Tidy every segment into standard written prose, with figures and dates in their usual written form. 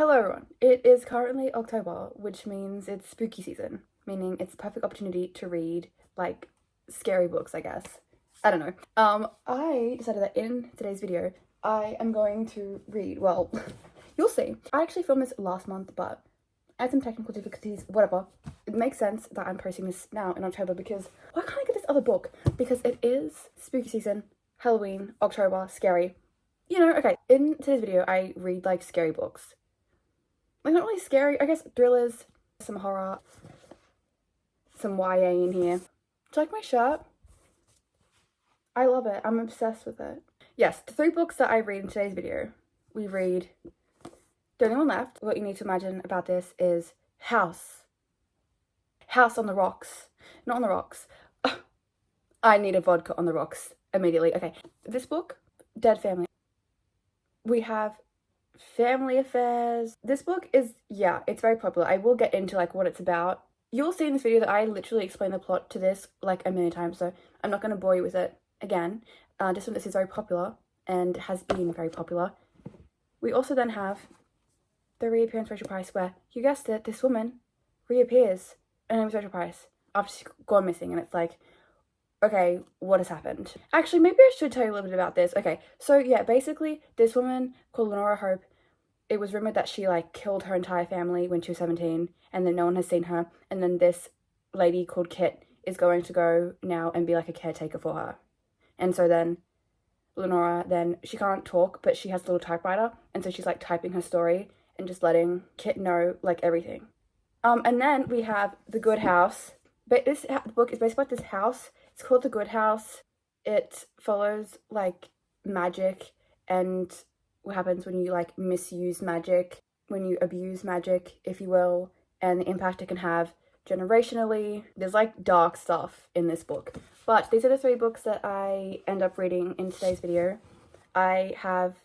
Hello everyone, it is currently October, which means it's spooky season, meaning it's the perfect opportunity to read, like, scary books, I guess. I don't know. I decided that in today's video, I am going to read, well, you'll see. I actually filmed this last month, but I had some technical difficulties, whatever. It makes sense that I'm posting this now in October because why can't I get this other book? Because it is spooky season, Halloween, October, scary. You know, okay, in today's video, I read, like, scary books. Like, not really scary, I guess thrillers, some horror, some YA in here. Do you like my shirt? I love it. I'm obsessed with it. Yes, the 3 books that I read in today's video. We read The Only One Left. What you need to imagine about this is House. House on the Rocks. Not on the rocks. I need a vodka on the rocks immediately. Okay, this book, Dead Family. We have family affairs. This book is, yeah, it's very popular. I will get into, like, what it's about. You'll see in this video that I literally explain the plot to this, like, a million times, so I'm not going to bore you with it again. Just that this is very popular and has been very popular. We also then have the reappearance of Rachel Price, where, you guessed it, this woman reappears. Her name is Rachel Price, after she's gone missing, and it's like, okay, what has happened? Actually, maybe I should tell you a little bit about this. Okay, so yeah, basically, this woman called Lenora Hope, it was rumored that she, like, killed her entire family when she was 17, and then no one has seen her, and then this lady called Kit is going to go now and be, like, a caretaker for her. And so then Lenora, then she can't talk, but she has a little typewriter, and so she's, like, typing her story and just letting Kit know, like, everything. And then we have The Good House. But this book is basically about this house. It's called The Good House. It follows, like, magic and what happens when you, like, misuse magic, when you abuse magic, if you will, and the impact it can have generationally. There's, like, dark stuff in this book. But these are the 3 books that I end up reading in today's video. I have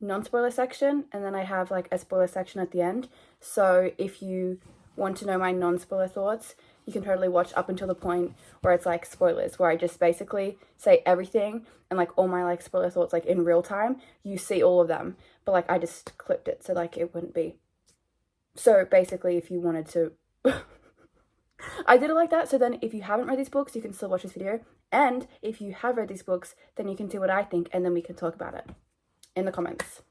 non-spoiler section, and then I have, like, a spoiler section at the end. So if you want to know my non-spoiler thoughts, you can totally watch up until the point where it's, like, spoilers, where I just basically say everything and, like, all my, like, spoiler thoughts, like, in real time. You see all of them, but, like, I just clipped it so, like, it wouldn't be. So basically, if you wanted to I did it like that, so then if you haven't read these books, you can still watch this video, and if you have read these books, then you can see what I think, and then we can talk about it in the comments.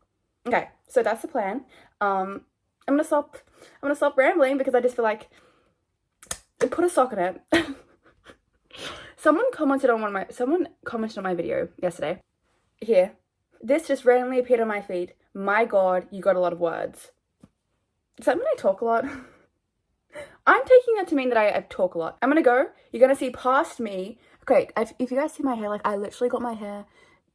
Okay, so that's the plan. I'm gonna stop rambling because I just feel like put a sock in it. Someone commented on my video yesterday. Here. This just randomly appeared on my feed. My god, you got a lot of words. Does that mean I talk a lot? I'm taking that to mean that I talk a lot. I'm gonna go. You're gonna see past me. Okay, if you guys see my hair, like, I literally got my hair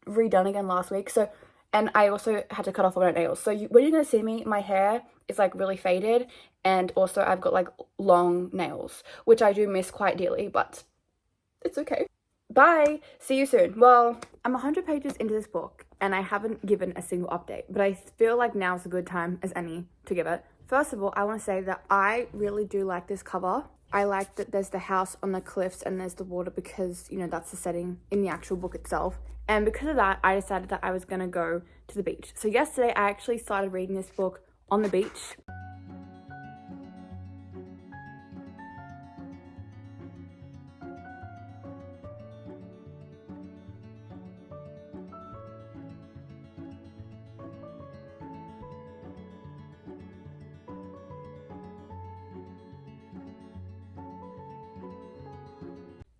redone again last week. So, and I also had to cut off all my nails. So when you're gonna see me, my hair is, like, really faded, and also I've got, like, long nails, which I do miss quite dearly, but it's okay. Bye! See you soon. Well, I'm 100 pages into this book, and I haven't given a single update, but I feel like now's a good time as any to give it. First of all, I want to say that I really do like this cover. I like that there's the house on the cliffs and there's the water because, you know, that's the setting in the actual book itself. And because of that, I decided that I was going to go to the beach. So yesterday, I actually started reading this book on the beach.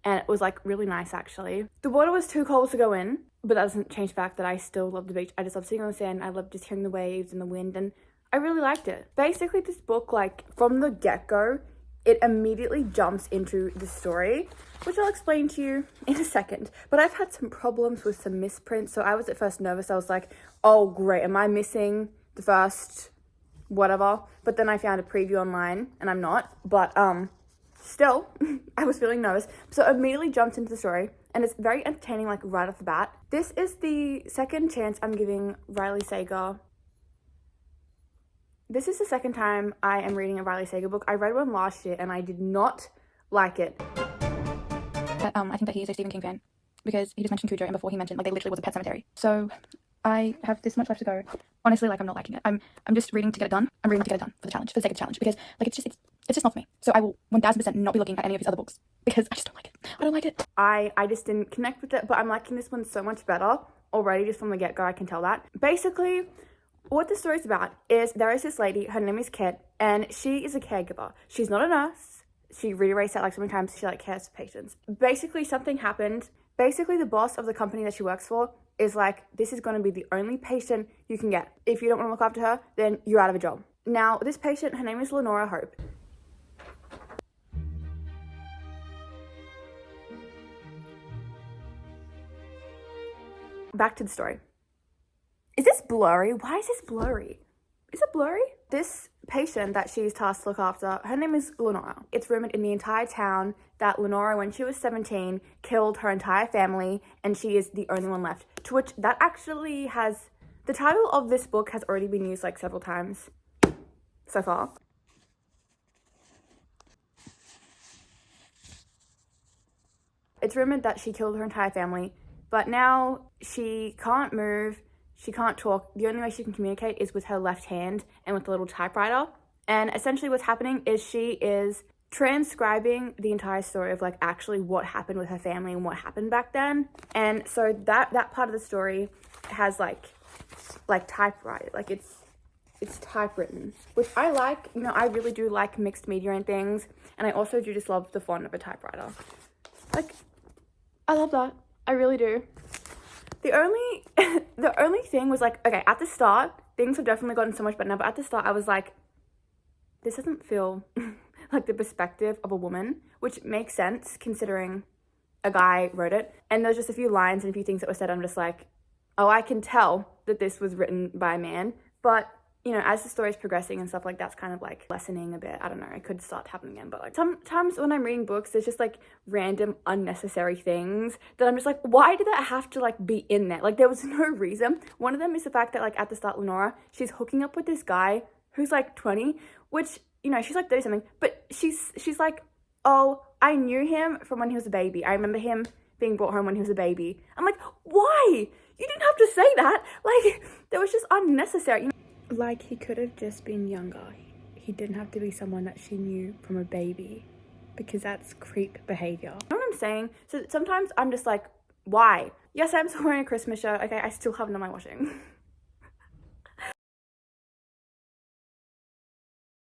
And it was, like, really nice, actually. The water was too cold to go in, but that doesn't change the fact that I still love the beach. I just love sitting on the sand. I love just hearing the waves and the wind, and I really liked it. Basically, this book, like, from the get-go, it immediately jumps into the story, which I'll explain to you in a second. But I've had some problems with some misprints, so I was at first nervous. I was like, oh, great, am I missing the first whatever? But then I found a preview online, and I'm not. But, still, I was feeling nervous, so I immediately jumped into the story, and it's very entertaining, like, right off the bat. This is the second chance I'm giving Riley Sager. This is the second time I am reading a Riley Sager book. I read one last year, and I did not like it. I think that he is a Stephen King fan, because he just mentioned Cujo, and before he mentioned, like, they literally was a pet cemetery. So I have this much left to go. Honestly, like, I'm not liking it. I'm just reading to get it done. I'm reading to get it done for the challenge, for the sake of the challenge, because like it's just not for me. So I will 1000% not be looking at any of his other books because I just don't like it. I don't like it. I just didn't connect with it, but I'm liking this one so much better already, just from the get-go. I can tell that. Basically, what the story's about is there is this lady, her name is Kit, and she is a caregiver. She's not a nurse. She reiterates that like so many times. She like cares for patients. Basically, something happened. Basically, the boss of the company that she works for is like, this is going to be the only patient you can get. If you don't want to look after her, then you're out of a job. Now, this patient, her name is Lenora Hope. Back to the story. Is this blurry? Why is this blurry? Is it blurry? This patient that she's tasked to look after, her name is Lenora. It's rumored in the entire town that Lenora, when she was 17, killed her entire family, and she is the only one left. To which that actually has, the title of this book has already been used like several times so far. It's rumored that she killed her entire family, but now she can't move. She can't talk. The only way she can communicate is with her left hand and with the little typewriter. And essentially what's happening is she is transcribing the entire story of like actually what happened with her family and what happened back then. And so that part of the story has like typewriter, like it's typewritten, which I like. You know, I really do like mixed media and things. And I also do just love the font of a typewriter. Like, I love that. I really do. The only thing was like, okay, at the start, things have definitely gotten so much better now, but at the start I was like, this doesn't feel like the perspective of a woman, which makes sense considering a guy wrote it. And there's just a few lines and a few things that were said. I'm just like, oh, I can tell that this was written by a man. But you know, as the story's progressing and stuff like that's kind of like lessening a bit. I don't know, it could start happening again, but like sometimes when I'm reading books, there's just like random unnecessary things that I'm just like, why did that have to like be in there? Like there was no reason. One of them is the fact that like at the start, Lenora, she's hooking up with this guy who's like 20, which, you know, she's like 30 something, but she's like, oh, I knew him from when he was a baby. I remember him being brought home when he was a baby. I'm like, why? You didn't have to say that. Like, that was just unnecessary. You know? Like, he could have just been younger. He didn't have to be someone that she knew from a baby, because that's creep behavior. You know what I'm saying? So sometimes I'm just like, why? Yes, I'm still wearing a Christmas shirt. Okay, I still haven't done my washing.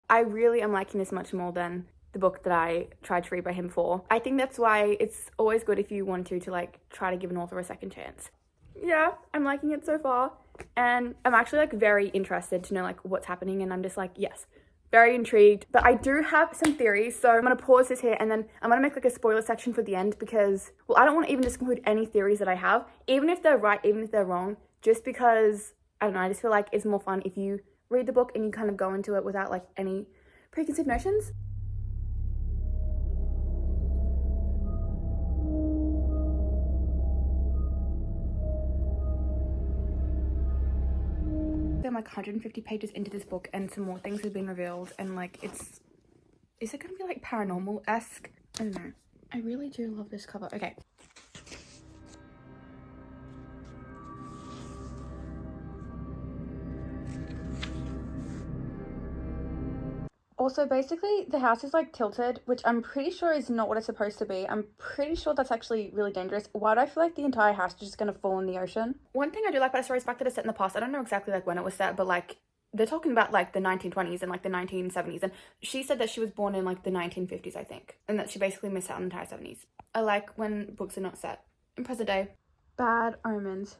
I really am liking this much more than the book that I tried to read by him before. I think that's why it's always good if you want to like try to give an author a second chance. Yeah, I'm liking it so far. And I'm actually like very interested to know like what's happening, and I'm just like, yes, very intrigued. But I do have some theories, so I'm gonna pause this here and then I'm gonna make like a spoiler section for the end, because, well, I don't want to even just include any theories that I have, even if they're right, even if they're wrong, just because, I don't know, I just feel like it's more fun if you read the book and you kind of go into it without like any preconceived notions. I'm like 150 pages into this book and some more things have been revealed, and like is it gonna be like paranormal-esque? I don't know. I really do love this cover. Okay. Also, basically, the house is like tilted, which I'm pretty sure is not what it's supposed to be. I'm pretty sure that's actually really dangerous. Why do I feel like the entire house is just gonna fall in the ocean? One thing I do like about the story is the fact that it's set in the past. I don't know exactly like when it was set, but like they're talking about like the 1920s and like the 1970s. And she said that she was born in like the 1950s, I think, and that she basically missed out on the entire 70s. I like when books are not set in present day. Bad omens.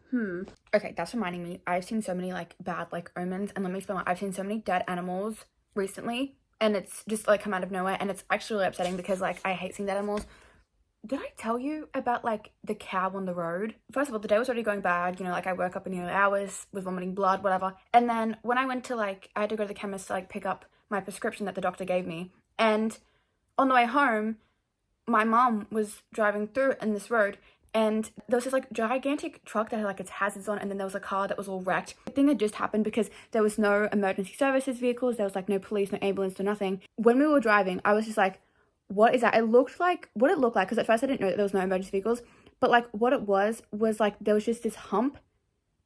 Okay, that's reminding me. I've seen so many like bad like omens, and let me explain why. I've seen so many dead animals recently, and it's just like come out of nowhere, and it's actually really upsetting because like I hate seeing dead animals. Did I tell you about like the cow on the road? First of all, the day was already going bad, you know, like I woke up in the early hours, was vomiting blood, whatever. And then when I went to like, I had to go to the chemist to like pick up my prescription that the doctor gave me. And on the way home, my mom was driving through in this road, and there was this like gigantic truck that had like its hazards on, and then there was a car that was all wrecked. The thing had just happened because there was no emergency services vehicles, there was like no police, no ambulance, no nothing. When we were driving, I was just like, what is that? It looked like, what it looked like, because at first I didn't know that there was no emergency vehicles, but like what it was like there was just this hump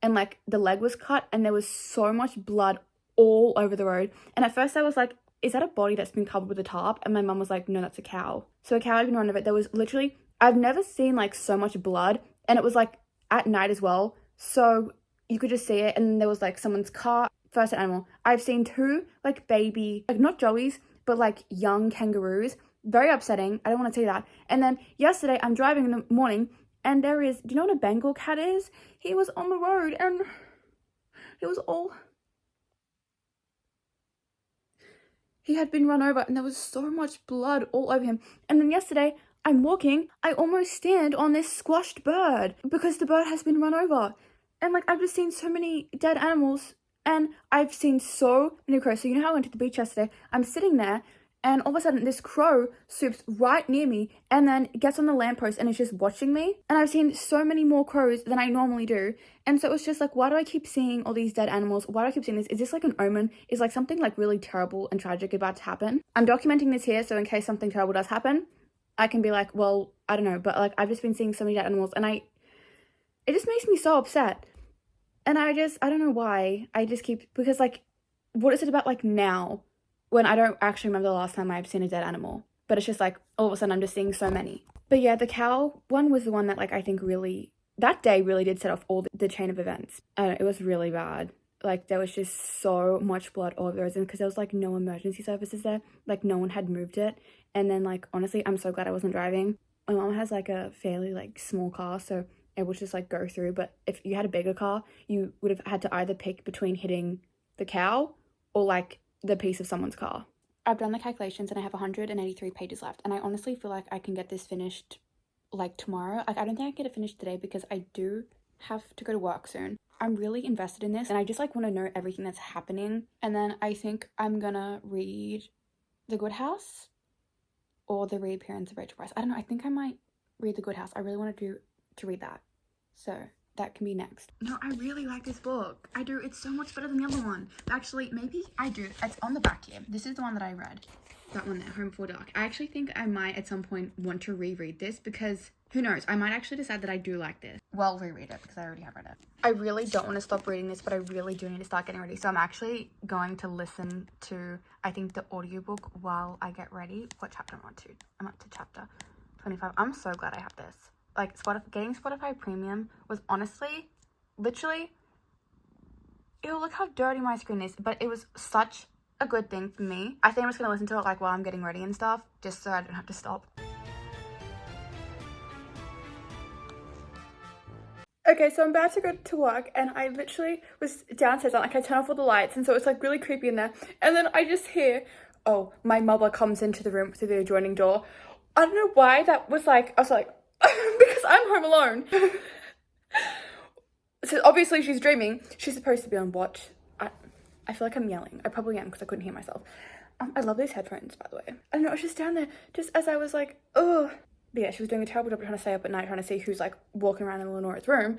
and like the leg was cut and there was so much blood all over the road. And at first I was like, is that a body that's been covered with a tarp? And my mum was like, no, that's a cow. So a cow had been run over. There was literally, I've never seen like so much blood, and it was like at night as well, so you could just see it. And there was like someone's car. First animal, I've seen 2 like baby, like not joeys, but like young kangaroos. Very upsetting. I don't want to see that. And then yesterday I'm driving in the morning and there is, do you know what a Bengal cat is? He was on the road and it was all, he had been run over and there was so much blood all over him. And then yesterday I'm walking, I almost stand on this squashed bird because the bird has been run over. And like I've just seen so many dead animals, and I've seen so many crows. So you know how I went to the beach yesterday? I'm sitting there and all of a sudden this crow swoops right near me and then gets on the lamppost and is just watching me. And I've seen so many more crows than I normally do. And so it's just like, why do I keep seeing all these dead animals? Why do I keep seeing this? Is this like an omen? Is like something like really terrible and tragic about to happen? I'm documenting this here so in case something terrible does happen, I can be like, well, I don't know. But like I've just been seeing so many dead animals and it just makes me so upset. And I don't know why. I just keep, because like, what is it about like now when I don't actually remember the last time I've seen a dead animal? But it's just like, all of a sudden I'm just seeing so many. But yeah, the cow one was the one that like I think really, that day really did set off all the chain of events. It was really bad. Like there was just so much blood all over the roads, because there was like no emergency services there. Like no one had moved it. And then like, honestly, I'm so glad I wasn't driving. My mom has like a fairly like small car, so it would just like go through. But if you had a bigger car, you would have had to either pick between hitting the cow or like the piece of someone's car. I've done the calculations and I have 183 pages left, and I honestly feel like I can get this finished like tomorrow. Like I don't think I can get it finished today because I do have to go to work soon. I'm really invested in this and I just like want to know everything that's happening. And then I think I'm gonna read The Good House or The Reappearance of Rachel Price. I don't know, I think I might read The Good House. I really want to read that. So that can be next. No, I really like this book. I do. It's so much better than the other one. Actually, maybe I do. It's on the back here. This is the one that I read. That one there, Home Before Dark. I actually think I might at some point want to reread this because who knows? I might actually decide that I do like this. Well, reread it because I already have read it. I really don't want to stop reading this, but I really do need to start getting ready. So I'm actually going to listen to, I think, the audiobook while I get ready. What chapter am I on to? I'm up to chapter 25. I'm so glad I have this. Like getting Spotify Premium was honestly, literally, ew, look how dirty my screen is, but it was such a good thing for me. I think I'm just gonna listen to it like while I'm getting ready and stuff, just so I don't have to stop. Okay, so I'm about to go to work and I literally was downstairs and like I turned off all the lights and so it's like really creepy in there. And then I just hear, oh, my mother comes into the room through the adjoining door. I don't know why that was like, I was like, because I'm home alone. So obviously she's dreaming. She's supposed to be on watch. I feel like I'm yelling. I probably am because I couldn't hear myself. I love these headphones, by the way. I don't know, I was just down there just as I was like, ugh. But yeah, she was doing a terrible job trying to stay up at night, trying to see who's like walking around in Lenora's room.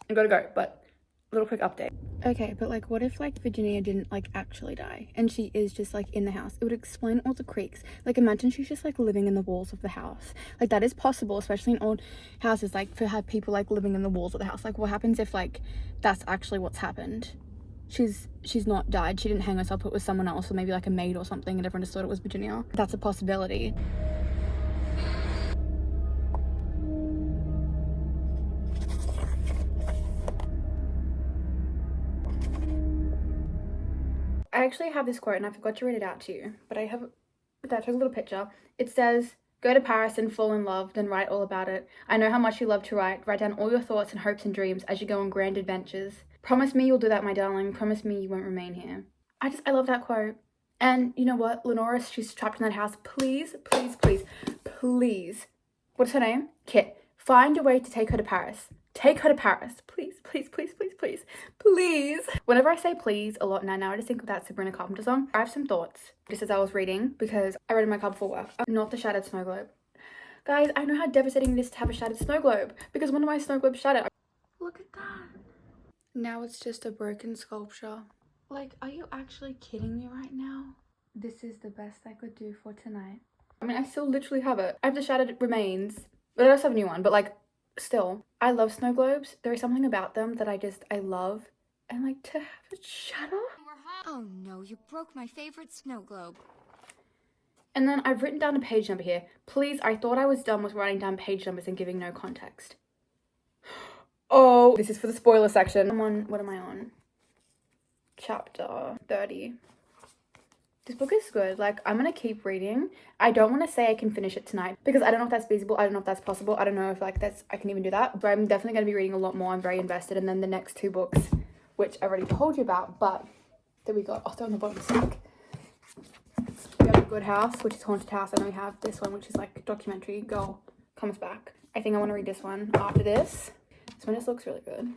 I gotta go, but little quick update. Okay, but like what if like Virginia didn't like actually die and she is just like in the house? It would explain all the creaks. Like imagine she's just like living in the walls of the house. Like that is possible, especially in old houses, like to have people like living in the walls of the house. Like what happens if like that's actually what's happened? She's not died, she didn't hang herself, it was someone else, or maybe like a maid or something, and everyone just thought it was Virginia. That's a possibility. I actually have this quote and I forgot to read it out to you, but I took a little picture. It says, go to Paris and fall in love, then write all about it. I know how much you love to write. Write down all your thoughts and hopes and dreams as you go on grand adventures. Promise me you'll do that, my darling. Promise me you won't remain here. I love that quote. And you know what? Lenora, she's trapped in that house. Please, please, please, please. What's her name? Kit. Find a way to take her to Paris. Take her to Paris. Please, please, please, please, please, please. Whenever I say please a lot now I just think of that Sabrina Carpenter song. I have some thoughts just as I was reading because I read in my car before work. Not the shattered snow globe. Guys, I know how devastating it is to have a shattered snow globe because one of my snow globes shattered. Look at that. Now it's just a broken sculpture. Like, are you actually kidding me right now? This is the best I could do for tonight. I mean, I still literally have it. I have the shattered remains, but I also have a new one, but like, Still, I love snow globes. There is something about them that I love. And like, to have it shatter. Oh no, you broke my favorite snow globe. And then I've written down a page number here. Please, I thought I was done with writing down page numbers and giving no context. Oh, this is for the spoiler section. What am I on? Chapter 30. This book is good. Like, I'm gonna keep reading. I don't want to say I can finish it tonight because I don't know if that's feasible. I don't know if that's possible. I don't know if like I can even do that. But I'm definitely gonna be reading a lot more. I'm very invested. And then the next 2 books, which I already told you about, but there we go. I'll throw on the bottom stack. We have a Good House, which is Haunted House, and then we have this one, which is like documentary. Girl comes back. I think I want to read this one after this. This one just looks really good.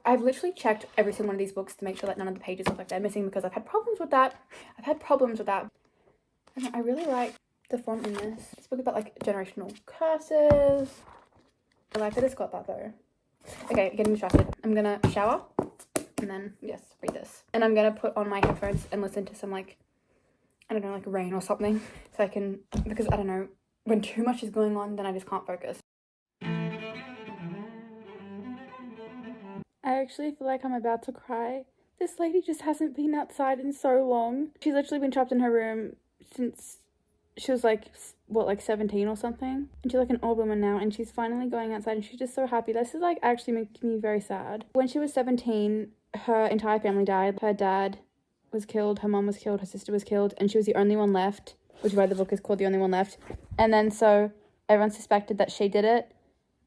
I've literally checked every single one of these books to make sure that none of the pages look like they're missing because I've had problems with that. And I really like the font in this. It's a book about like generational curses. I like that it's got that though. Okay, getting distracted. I'm gonna shower and then, yes, read this. And I'm gonna put on my headphones and listen to some like, I don't know, like rain or something. So I can, because I don't know, when too much is going on, then I just can't focus. I actually feel like I'm about to cry. This lady just hasn't been outside in so long. She's literally been trapped in her room since she was like, what, like 17 or something? And she's like an old woman now, and she's finally going outside, and she's just so happy. This is like actually making me very sad. When she was 17, her entire family died. Her dad was killed, her mom was killed, her sister was killed, and she was the only one left, which is why the book is called The Only One Left. And then so everyone suspected that she did it,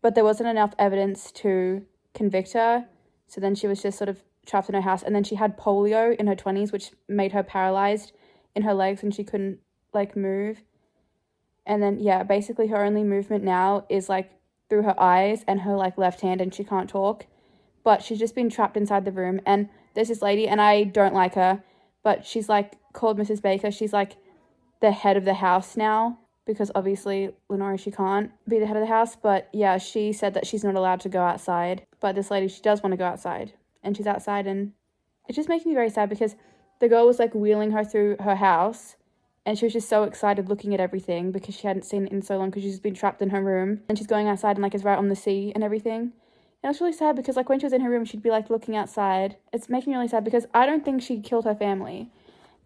but there wasn't enough evidence to convict her. So then she was just sort of trapped in her house. And then she had polio in her 20s, which made her paralyzed in her legs and she couldn't, like, move. And then, yeah, basically her only movement now is, like, through her eyes and her, like, left hand, and she can't talk. But she's just been trapped inside the room. And there's this lady, and I don't like her, but she's, like, called Mrs. Baker. She's, like, the head of the house now, because obviously Lenora, she can't be the head of the house. But yeah, she said that she's not allowed to go outside, but this lady, she does want to go outside, and she's outside, and it's just making me very sad because the girl was like wheeling her through her house, and she was just so excited looking at everything because she hadn't seen it in so long because she's been trapped in her room, and she's going outside and like it's right on the sea and everything. And it's really sad because like when she was in her room, she'd be like looking outside. It's making me really sad because I don't think she killed her family.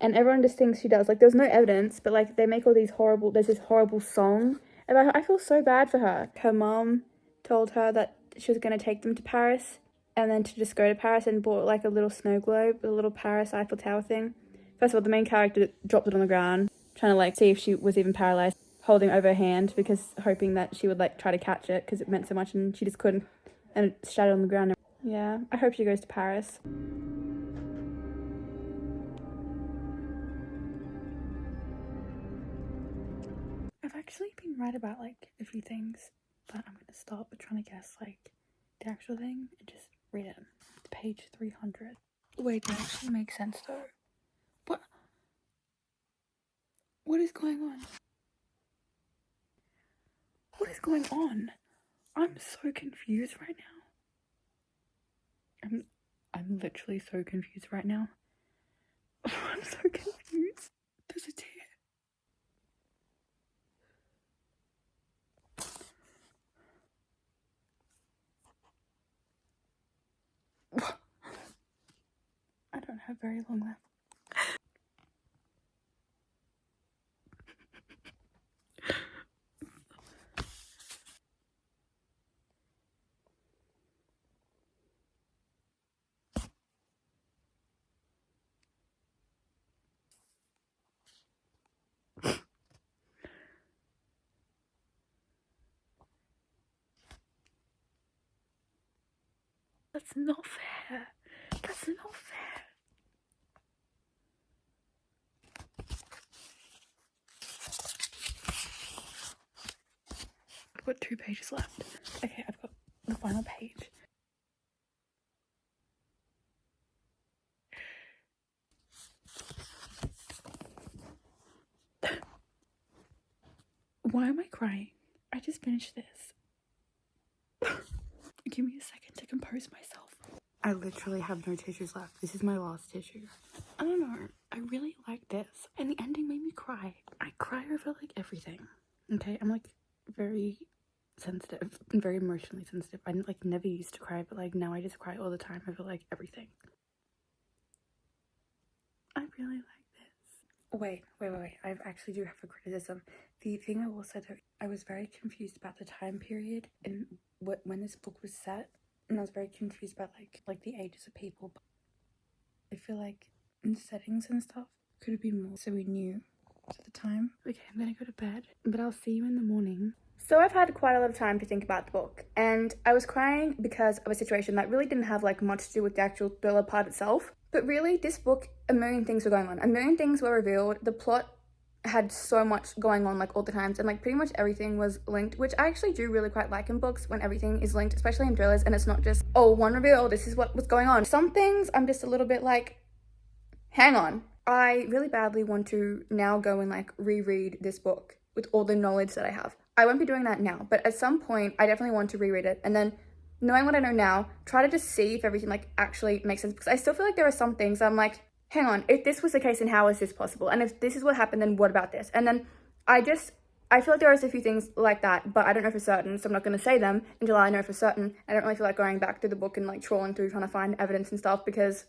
And everyone just thinks she does. Like, there's no evidence, but, like, they make all these horrible... There's this horrible song about her. I feel so bad for her. Her mom told her that she was going to take them to Paris and then to just go to Paris and bought, like, a little snow globe, a little Paris Eiffel Tower thing. First of all, the main character dropped it on the ground, trying to, like, see if she was even paralyzed, holding over her hand because hoping that she would, like, try to catch it because it meant so much and she just couldn't. And it shattered on the ground. Yeah, I hope she goes to Paris. I've actually been right about like a few things, but I'm gonna stop trying to guess like the actual thing and just read it. Page 300. Wait, that actually makes sense though. What is going on? What is going on? I'm so confused right now. I'm literally so confused right now. I'm so confused. There's a tear. I don't have very long left. That's not fair. That's not fair. I've got 2 pages left. Okay, I've got the final page. Why am I crying? I just finished this. Give me a second to compose myself. I literally have no tissues left. This is my last tissue. I don't know. I really like this. And the ending made me cry. I cry over like everything. Okay, I'm like very sensitive. I'm very emotionally sensitive. I like never used to cry, but like now I just cry all the time over like everything. I really like this. Wait. I actually do have a criticism. The thing I will say that I was very confused about the time period and when this book was set, and I was very confused about like the ages of people. But I feel like in settings and stuff could have been more so we knew at the time. Okay, I'm gonna go to bed, but I'll see you in the morning. So I've had quite a lot of time to think about the book, and I was crying because of a situation that really didn't have like much to do with the actual thriller part itself. But really, this book, a million things were going on. A million things were revealed. The plot had so much going on like all the times, and like pretty much everything was linked, which I actually do really quite like in books when everything is linked, especially in thrillers, and it's not just, oh, one reveal, this is what was going on. Some things I'm just a little bit like, hang on. I really badly want to now go and like reread this book with all the knowledge that I have. I won't be doing that now, but at some point I definitely want to reread it, and then knowing what I know now, try to just see if everything like actually makes sense, because I still feel like there are some things I'm like, hang on, if this was the case, then how is this possible? And if this is what happened, then what about this? And then I feel like there are a few things like that, but I don't know for certain, so I'm not going to say them until I know for certain. I don't really feel like going back through the book and like trawling through trying to find evidence and stuff, because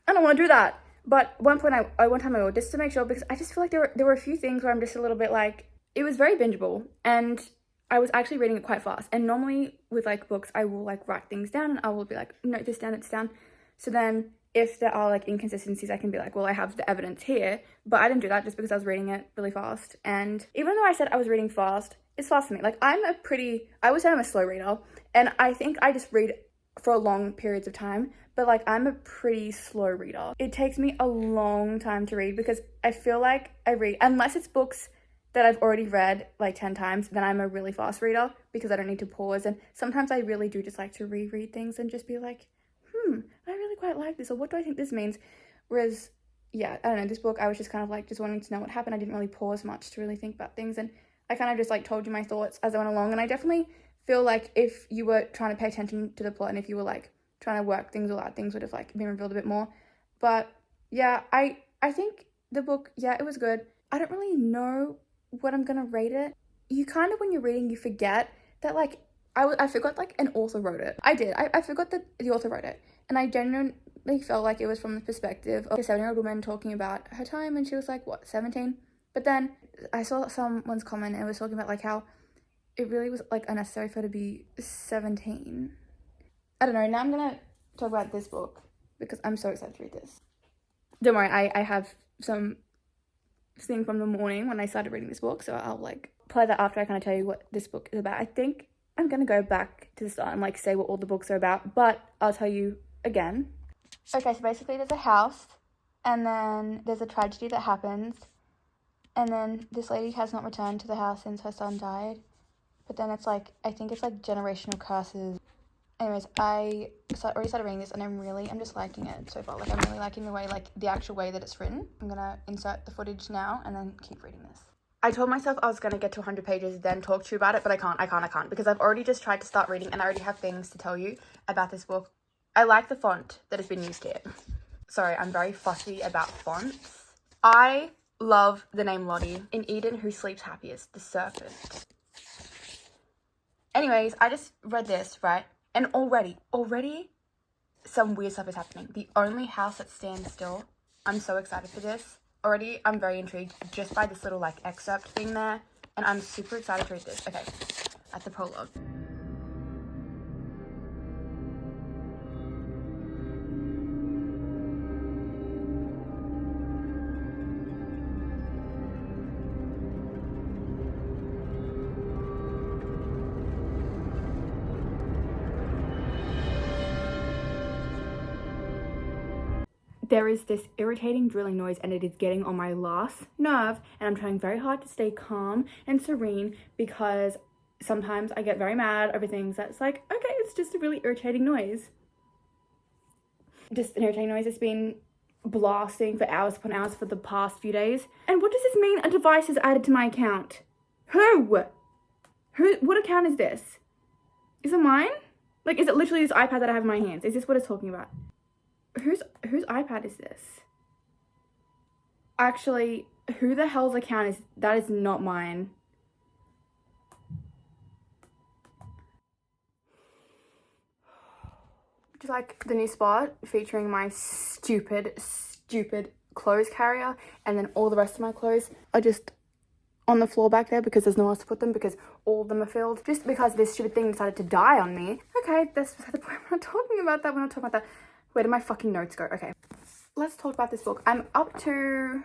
I don't want to do that. But one time I will, just to make sure, because I just feel like there were a few things where I'm just a little bit like, it was very bingeable, and I was actually reading it quite fast. And normally with like books, I will like write things down and I will be like, note this down, it's down. So then if there are like inconsistencies, I can be like, well, I have the evidence here. But I didn't do that just because I was reading it really fast. And even though I said I was reading fast, it's fast for me. Like I would say I'm a slow reader, and I think I just read for long periods of time, but like I'm a pretty slow reader. It takes me a long time to read because I feel like I read, unless it's books that I've already read like 10 times, then I'm a really fast reader because I don't need to pause. And sometimes I really do just like to reread things and just be like, I really quite like this, or what do I think this means? Whereas, yeah, I don't know, this book, I was just kind of like just wanting to know what happened. I didn't really pause much to really think about things, and I kind of just like told you my thoughts as I went along. And I definitely feel like if you were trying to pay attention to the plot and if you were like trying to work things all out, things would have like been revealed a bit more. But yeah, I think the book, yeah, it was good. I don't really know what I'm gonna rate it. You kind of, when you're reading, you forget that like I forgot like an author wrote it. I did. I forgot that the author wrote it, and I genuinely felt like it was from the perspective of a 7-year-old woman talking about her time, and she was like, what, 17? But then I saw someone's comment and it was talking about like how it really was like unnecessary for her to be 17. I don't know. Now I'm gonna talk about this book because I'm so excited to read this. Don't worry, I have some thing from the morning when I started reading this book, so I'll like play that after I kind of tell you what this book is about. I think I'm gonna go back to the start and like say what all the books are about, but I'll tell you again. Okay, so basically there's a house, and then there's a tragedy that happens, and then this lady has not returned to the house since her son died, but then it's like, I think it's like generational curses. Anyways, I already started reading this, and I'm just liking it so far. Like, I'm really liking the way, like, the actual way that it's written. I'm gonna insert the footage now and then keep reading this. I told myself I was gonna get to 100 pages, then talk to you about it, but I can't, because I've already just tried to start reading, and I already have things to tell you about this book. I like the font that has been used here. Sorry, I'm very fussy about fonts. I love the name Lottie. In Eden, who sleeps happiest? The serpent. Anyways, I just read this, right? And already, some weird stuff is happening. The only house that stands still. I'm so excited for this. Already, I'm very intrigued just by this little, like, excerpt thing there. And I'm super excited to read this. Okay, at the prologue. There is this irritating drilling noise, and it is getting on my last nerve, and I'm trying very hard to stay calm and serene because sometimes I get very mad over things that's like, okay, it's just a really irritating noise. Just an irritating noise that's been blasting for hours upon hours for the past few days. And what does this mean? A device is added to my account. Who? What account is this? Is it mine? Like, is it literally this iPad that I have in my hands? Is this what it's talking about? Whose iPad is this? Actually, who the hell's account is that? Is not mine. which is like the new spot featuring my stupid clothes carrier, and then all the rest of my clothes are just on the floor back there because there's nowhere else to put them because all of them are filled. Just because this stupid thing decided to die on me. Okay, that's beside the point. We're not talking about that. We're not talking about that. Where did my fucking notes go? Okay, let's talk about this book. I'm up to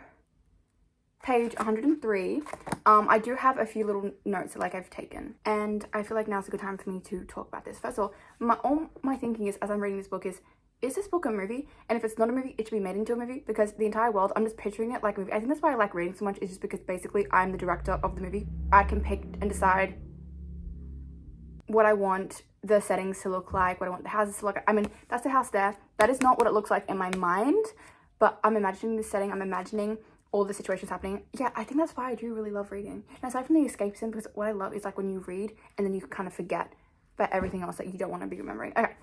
page 103. I do have a few little notes that like I've taken, and I feel like now's a good time for me to talk about this. First of all, my thinking is, as I'm reading this book, is this book a movie? And if it's not a movie, it should be made into a movie, because the entire world, I'm just picturing it like a movie. I think that's why I like reading so much, is just because basically I'm the director of the movie. I can pick and decide what I want the settings to look like, what I want the houses to look like. I mean, that's the house there. That is not what it looks like in my mind, but I'm imagining the setting. I'm imagining all the situations happening. Yeah, I think that's why I do really love reading. And aside from the escapism, because what I love is like when you read and then you kind of forget about everything else that you don't want to be remembering. Okay,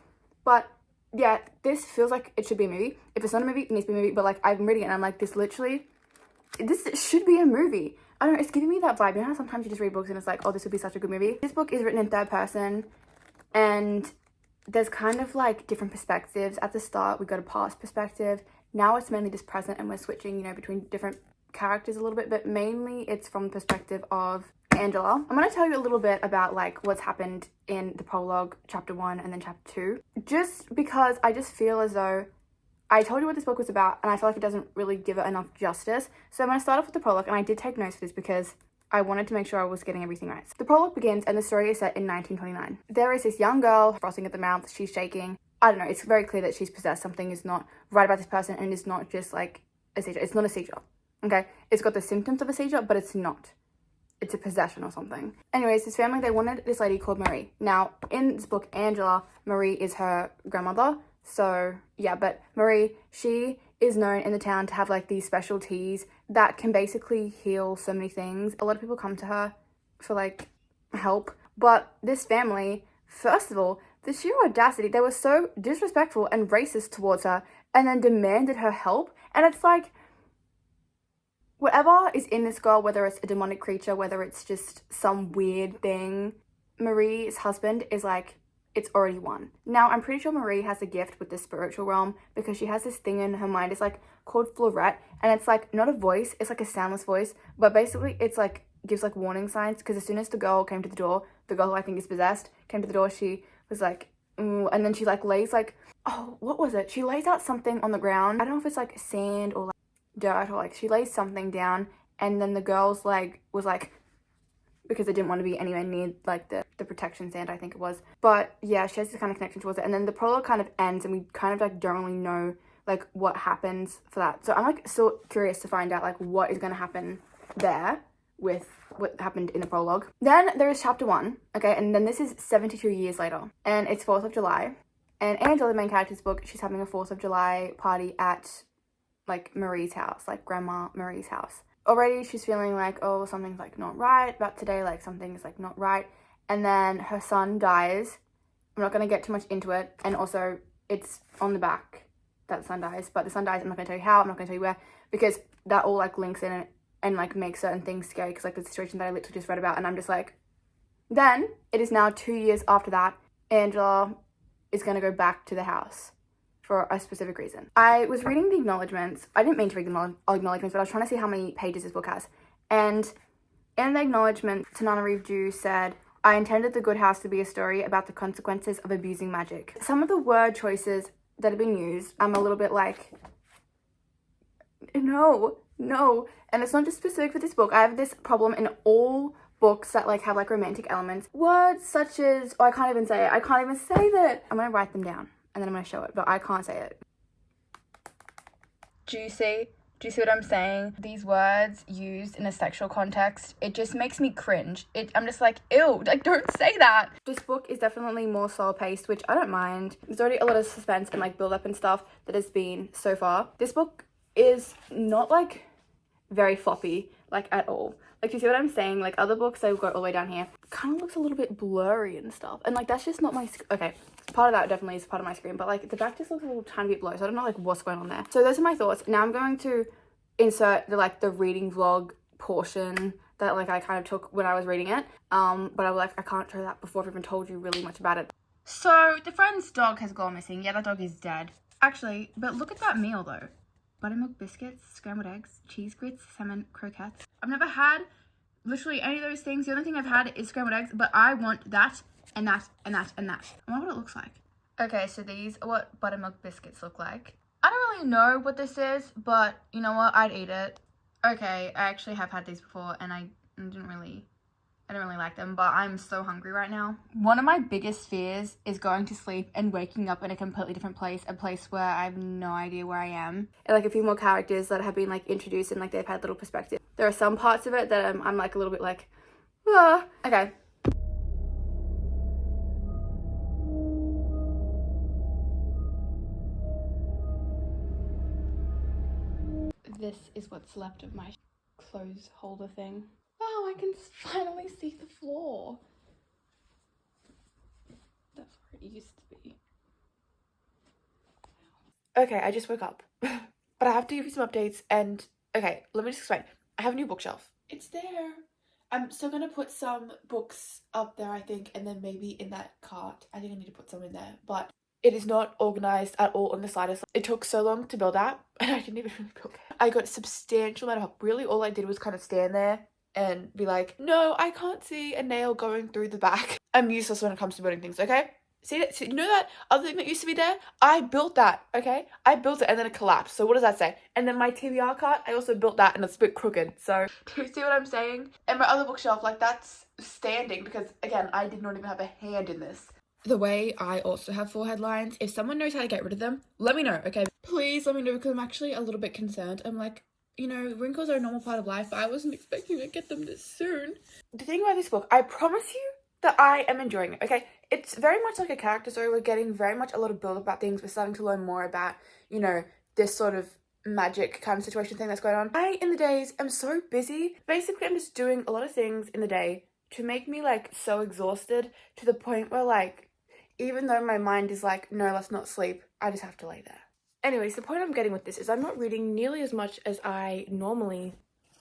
but yeah, this feels like it should be a movie. If it's not a movie, it needs to be a movie. But like, I'm reading it and I'm like, this should be a movie. I don't know, it's giving me that vibe. You know how sometimes you just read books and it's like, oh, this would be such a good movie? This book is written in third person, and there's kind of like different perspectives. At the start, we got a past perspective. Now it's mainly just present, and we're switching, you know, between different characters a little bit, but mainly it's from the perspective of Angela. I'm going to tell you a little bit about like what's happened in the prologue, chapter 1 and then chapter 2, just because I just feel as though I told you what this book was about, and I feel like it doesn't really give it enough justice. So I'm going to start off with the prologue, and I did take notes for this because I wanted to make sure I was getting everything right. The prologue begins, and the story is set in 1929. There is this young girl, frothing at the mouth, she's shaking. I don't know, it's very clear that she's possessed. Something is not right about this person, and it's not just like a seizure. It's not a seizure, okay? It's got the symptoms of a seizure, but it's not. It's a possession or something. Anyways, this family, they wanted this lady called Marie. Now, in this book, Angela, Marie is her grandmother. So, yeah, but Marie, she is known in the town to have like these special teas that can basically heal so many things. A lot of people come to her for like help. But this family, first of all, the sheer audacity, they were so disrespectful and racist towards her, and then demanded her help. And it's like, whatever is in this girl, whether it's a demonic creature, whether it's just some weird thing, Marie's husband is like, it's already won. Now, I'm pretty sure Marie has a gift with the spiritual realm, because she has this thing in her mind. It's like called Florette, and it's like not a voice, it's like a soundless voice, but basically it's like gives like warning signs, because as soon as the girl came to the door, the girl who I think is possessed came to the door, she was like, ooh, and then she like lays like, oh, what was it? She lays out something on the ground. I don't know if it's like sand or like dirt, or like she lays something down, and then the girl's like was like, because they didn't want to be anywhere near like the protection sand, I think it was. But yeah, she has this kind of connection towards it, and then the prologue kind of ends, and we kind of like don't really know like what happens for that. So I'm like so curious to find out like what is going to happen there with what happened in the prologue. Then there is chapter 1, okay, and then this is 72 years later, and it's 4th of July, and Angela, the main character's book, she's having a 4th of July party at like Marie's house, like Grandma Marie's house. Already she's feeling like, oh, something's like not right about today, like something is like not right. And then her son dies. I'm not going to get too much into it, and also it's on the back that the son dies, but the son dies, I'm not going to tell you how, I'm not going to tell you where, because that all like links in it and like makes certain things scary, because like the situation that I literally just read about, and I'm just like, then it is now 2 years after that, Angela is going to go back to the house for a specific reason. I was reading the acknowledgements. I didn't mean to read the acknowledgements, but I was trying to see how many pages this book has. And in the acknowledgement, Tananarive said, I intended The Good House to be a story about the consequences of abusing magic. Some of the word choices that have been used, I'm a little bit like, no. And it's not just specific for this book. I have this problem in all books that like have like romantic elements. Words such as, oh, I can't even say it. I can't even say that. I'm gonna write them down, and then I'm going to show it, but I can't say it. Do you see what I'm saying? These words used in a sexual context, it just makes me cringe. I'm just like, ew, like, don't say that. This book is definitely more slow-paced, which I don't mind. There's already a lot of suspense and, like, build-up and stuff that has been so far. This book is not, like, very floppy, like, at all. Like, you see what I'm saying? Like, other books, they go all the way down here. Kind of looks a little bit blurry and stuff. And, like, that's just not my... Okay, part of that definitely is part of my screen. But, like, the back just looks a little tiny bit blurry. So I don't know, like, what's going on there. So those are my thoughts. Now I'm going to insert the reading vlog portion that, like, I kind of took when I was reading it. But I was like, I can't show that before I've even told you really much about it. So the friend's dog has gone missing. Yeah, that dog is dead. Actually, but look at that meal though. Buttermilk biscuits, scrambled eggs, cheese grits, salmon, croquettes. I've never had literally any of those things. The only thing I've had is scrambled eggs, but I want that and that and that and that. I wonder what it looks like. Okay, so these are what buttermilk biscuits look like. I don't really know what this is, but you know what? I'd eat it. Okay, I actually have had these before and I didn't really like them, but I'm so hungry right now. One of my biggest fears is going to sleep and waking up in a completely different place, a place where I have no idea where I am. And like a few more characters that have been like introduced and like they've had little perspective. There are some parts of it that I'm like a little bit like, ah. Okay. This is what's left of my clothes holder thing. Oh, I can finally see the floor. That's where it used to be. Okay, I just woke up. But I have to give you some updates and... Okay, let me just explain. I have a new bookshelf. It's there. I'm still gonna put some books up there, I think, and then maybe in that cart. I think I need to put some in there. But it is not organised at all on the slightest. It took so long to build that, and I didn't even really build it. I got a substantial amount of help. Really, all I did was kind of stand there and be like, no, I can't see a nail going through the back. I'm useless when it comes to building things, okay? See that? You know that other thing that used to be there? I built that, okay? I built it and then it collapsed. So what does that say? And then my TBR cart, I also built that and it's a bit crooked. So do you see what I'm saying? And my other bookshelf, like that's standing because, again, I did not even have a hand in this. The way I also have forehead lines, if someone knows how to get rid of them, let me know, okay? Please let me know because I'm actually a little bit concerned. I'm like, you know, wrinkles are a normal part of life, but I wasn't expecting to get them this soon. The thing about this book, I promise you that I am enjoying it, okay? It's very much like a character story. We're getting very much a lot of build up about things. We're starting to learn more about, you know, this sort of magic kind of situation thing that's going on. I, in the days, am so busy. Basically, I'm just doing a lot of things in the day to make me, like, so exhausted to the point where, like, even though my mind is like, no, let's not sleep, I just have to lay there. Anyways, the point I'm getting with this is I'm not reading nearly as much as I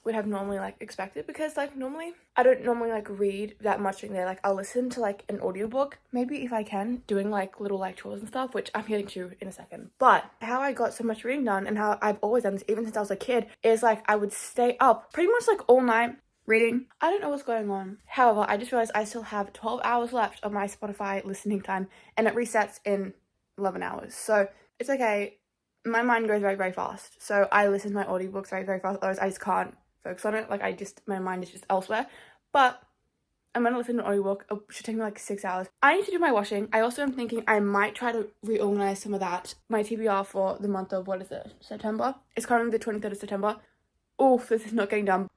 would have like expected because like normally I don't normally like read that much during the day. Like I'll listen to like an audiobook, maybe if I can, doing like little like chores and stuff, which I'm getting to in a second. But how I got so much reading done and how I've always done this even since I was a kid is like I would stay up pretty much like all night reading. I don't know what's going on. However, I just realized I still have 12 hours left of my Spotify listening time and it resets in 11 hours. So it's okay. My mind goes very, very fast. So I listen to my audiobooks very, very fast. Otherwise, I just can't focus on it. Like, my mind is just elsewhere. But I'm going to listen to an audiobook. It should take me like 6 hours. I need to do my washing. I also am thinking I might try to reorganize some of that. My TBR for the month of, what is it, September? It's currently the 23rd of September. Oof, this is not getting done.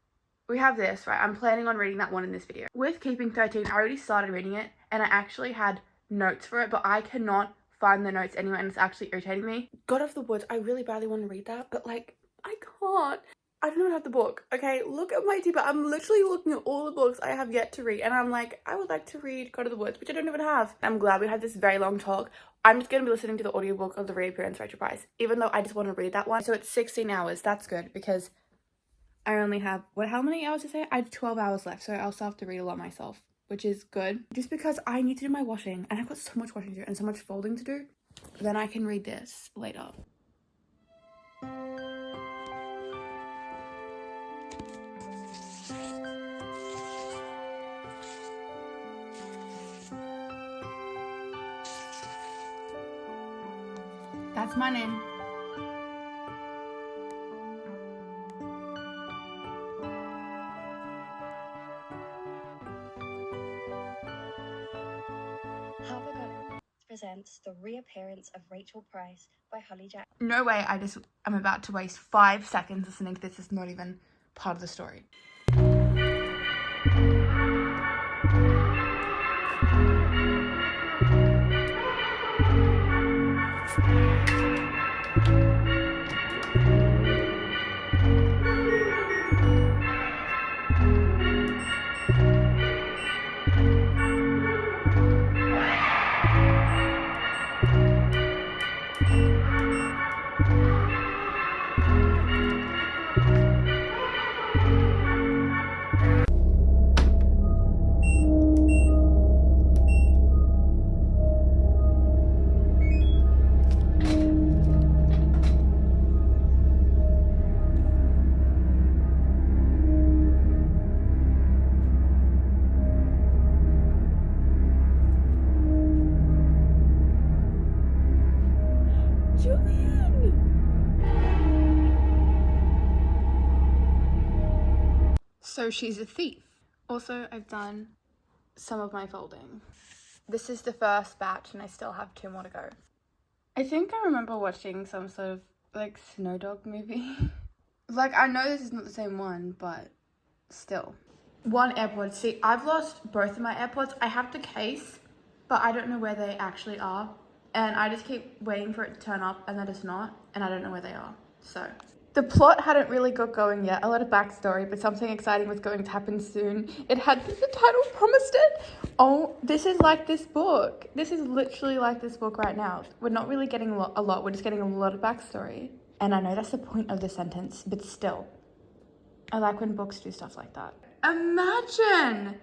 We have this, right? I'm planning on reading that one in this video. With Keeping 13, I already started reading it. And I actually had notes for it. But I cannot find the notes anywhere and it's actually irritating me. God of the Woods, I really badly want to read that, but like, I can't. I don't have the book, okay? Look at my TBR. I'm literally looking at all the books I have yet to read and I'm like, I would like to read God of the Woods, which I don't even have. I'm glad we had this very long talk. I'm just going to be listening to the audiobook of The Reappearance Rachel Price, even though I just want to read that one. So it's 16 hours. That's good because I only have, how many hours is it? I have 12 hours left, so I'll still have to read a lot myself, which is good. Just because I need to do my washing and I've got so much washing to do and so much folding to do, then I can read this later. That's my name. Presents The Reappearance of Rachel Price by Holly Jack. No way I'm about to waste 5 seconds listening to this. It's not even part of the story. So she's a thief. Also, I've done some of my folding. This is the first batch and I still have 2 more to go. I think I remember watching some sort of like Snow Dog movie. Like, I know this is not the same one, but still. 1 AirPod. See, I've lost both of my AirPods. I have the case, but I don't know where they actually are. And I just keep waiting for it to turn up and then it's not. And I don't know where they are. So, the plot hadn't really got going yet. A lot of backstory, but something exciting was going to happen soon. It had, the title promised it. Oh, this is like this book. This is literally like this book right now. We're not really getting a lot. We're just getting a lot of backstory. And I know that's the point of the sentence, but still. I like when books do stuff like that. Imagine.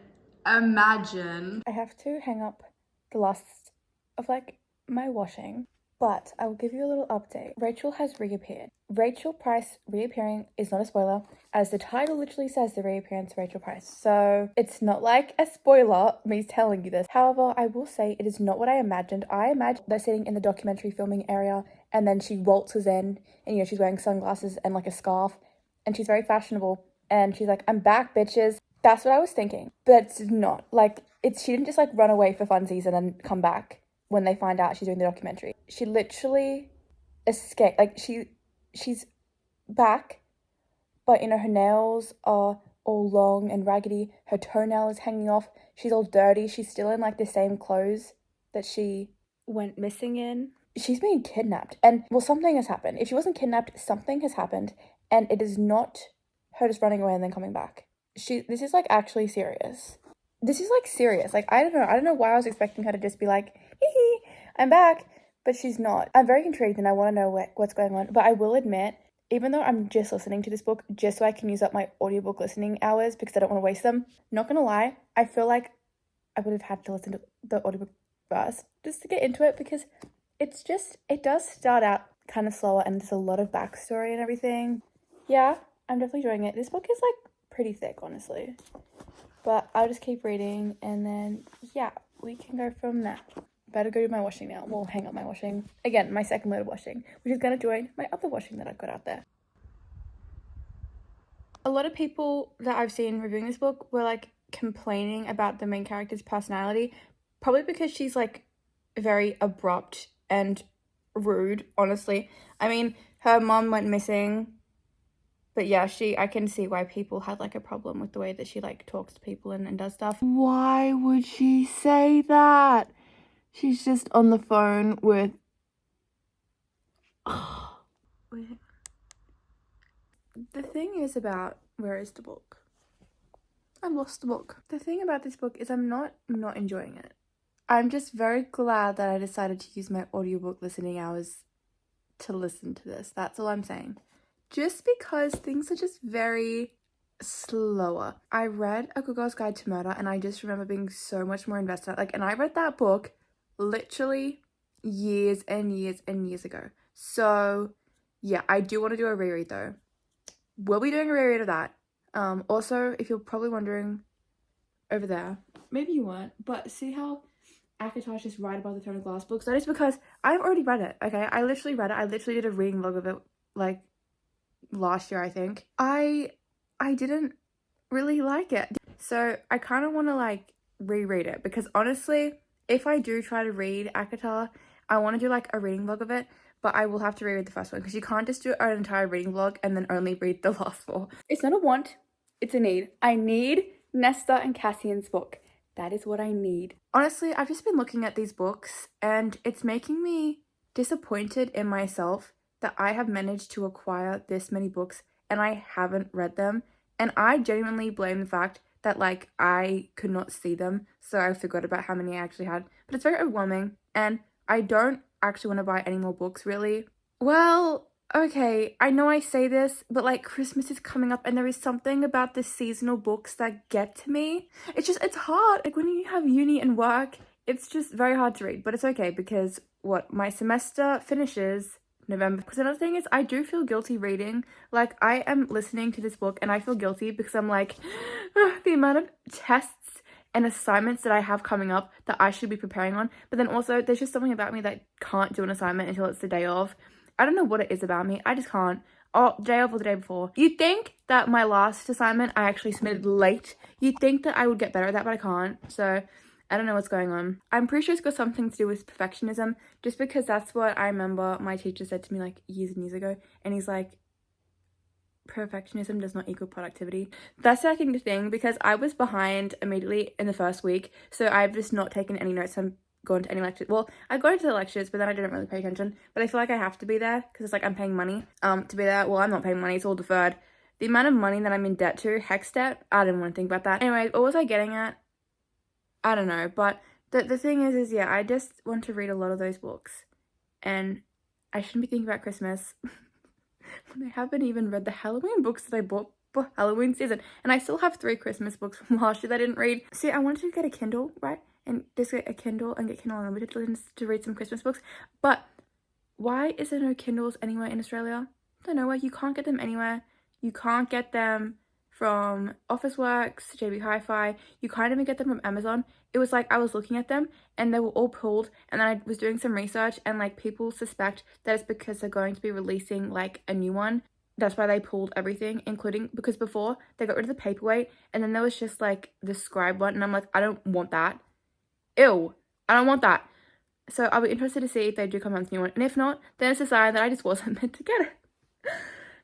I have to hang up the last of like my washing, but I will give you a little update. Rachel has reappeared. Rachel Price reappearing is not a spoiler, as the title literally says the reappearance of Rachel Price. So it's not like a spoiler, me telling you this. However, I will say it is not what I imagined. I imagined they're sitting in the documentary filming area and then she waltzes in and, you know, she's wearing sunglasses and like a scarf and she's very fashionable and she's like, I'm back, bitches. That's what I was thinking, but it's not. Like, she didn't just like run away for funsies and then come back when they find out she's doing the documentary. She literally escaped. Like, she's back, but, you know, her nails are all long and raggedy. Her toenail is hanging off. She's all dirty. She's still in like the same clothes that she went missing in. She's being kidnapped. And, well, something has happened. If she wasn't kidnapped, something has happened. And it is not her just running away and then coming back. This is like actually serious. This is like serious. Like, I don't know why I was expecting her to just be like, hee, I'm back, but she's not. I'm very intrigued and I want to know what's going on. But I will admit, even though I'm just listening to this book just so I can use up my audiobook listening hours because I don't want to waste them, not gonna lie, I feel like I would have had to listen to the audiobook first just to get into it, because it does start out kind of slower and there's a lot of backstory and everything. Yeah, I'm definitely enjoying it. This book is like pretty thick, honestly, but I'll just keep reading and then yeah, we can go from there. Better go do my washing now. We'll hang up my washing again, my second load of washing, which is going to join my other washing that I've got out there. A lot of people that I've seen reviewing this book were like complaining about the main character's personality, probably because she's like very abrupt and rude, honestly. I mean, her mom went missing. But yeah, I can see why people had like a problem with the way that she like talks to people and does stuff. Why would she say that? She's just on the phone with... The thing is about... Where is the book? I lost the book. The thing about this book is I'm not enjoying it. I'm just very glad that I decided to use my audiobook listening hours to listen to this. That's all I'm saying. Just because things are just very slower. I read A Good Girl's Guide to Murder and I just remember being so much more invested. Like, and I read that book literally years and years and years ago. So yeah, I do want to do a reread though. We'll be doing a reread of that. Also, if you're probably wondering over there, maybe you weren't, but see how Akatar's just right above the Throne of Glass books? That is because I've already read it, okay? I literally read it. I literally did a reading log of it, like, last year, I think. I didn't really like it. So I kind of want to, like, reread it. Because, honestly, if I do try to read Akatar, I want to do, like, a reading vlog of it. But I will have to reread the first one. Because you can't just do an entire reading vlog and then only read the last 4. It's not a want. It's a need. I need Nesta and Cassian's book. That is what I need. Honestly, I've just been looking at these books and it's making me disappointed in myself that I have managed to acquire this many books and I haven't read them. And I genuinely blame the fact that, like, I could not see them, so I forgot about how many I actually had. But it's very overwhelming and I don't actually want to buy any more books, really. Well, okay, I know I say this, but, like, Christmas is coming up and there is something about the seasonal books that get to me. It's hard. Like, when you have uni and work, it's just very hard to read. But it's okay because, my semester finishes November. Because another thing is, I do feel guilty reading. Like, I am listening to this book and I feel guilty because I'm like, the amount of tests and assignments that I have coming up that I should be preparing on. But then also, there's just something about me that can't do an assignment until it's the day of. I don't know what it is about me. I just can't. or the day of or the day before. You'd think that my last assignment I actually submitted late. You'd think that I would get better at that, but I can't. So I don't know what's going on. I'm pretty sure it's got something to do with perfectionism, just because that's what I remember my teacher said to me like years and years ago. And he's like, perfectionism does not equal productivity. That's I think the thing, because I was behind immediately in the first week, so I've just not taken any notes. I'm going to any lectures. Well, I go to the lectures, but then I didn't really pay attention. But I feel like I have to be there because it's like I'm paying money to be there. Well, I'm not paying money, it's all deferred. The amount of money that I'm in debt to, hex debt, I didn't want to think about that. Anyway, what was I getting at? I don't know, but the thing is yeah, I just want to read a lot of those books, and I shouldn't be thinking about Christmas when I haven't even read the Halloween books that I bought for Halloween season, and I still have 3 Christmas books from last year that I didn't read. See, I wanted to get a Kindle, right, and just get a Kindle and get Kindle Unlimited to read some Christmas books, but why is there no Kindles anywhere in Australia? I don't know why. You can't get them anywhere. You can't get them from Officeworks, JB Hi-Fi. You can't even get them from Amazon. It was like I was looking at them and they were all pulled, and then I was doing some research and like people suspect that it's because they're going to be releasing like a new one. That's why they pulled everything, including because before they got rid of the paperweight and then there was just like the scribe one, and I'm like, I don't want that. Ew, I don't want that. So I'll be interested to see if they do come out with a new one, and if not, then it's a sign that I just wasn't meant to get it.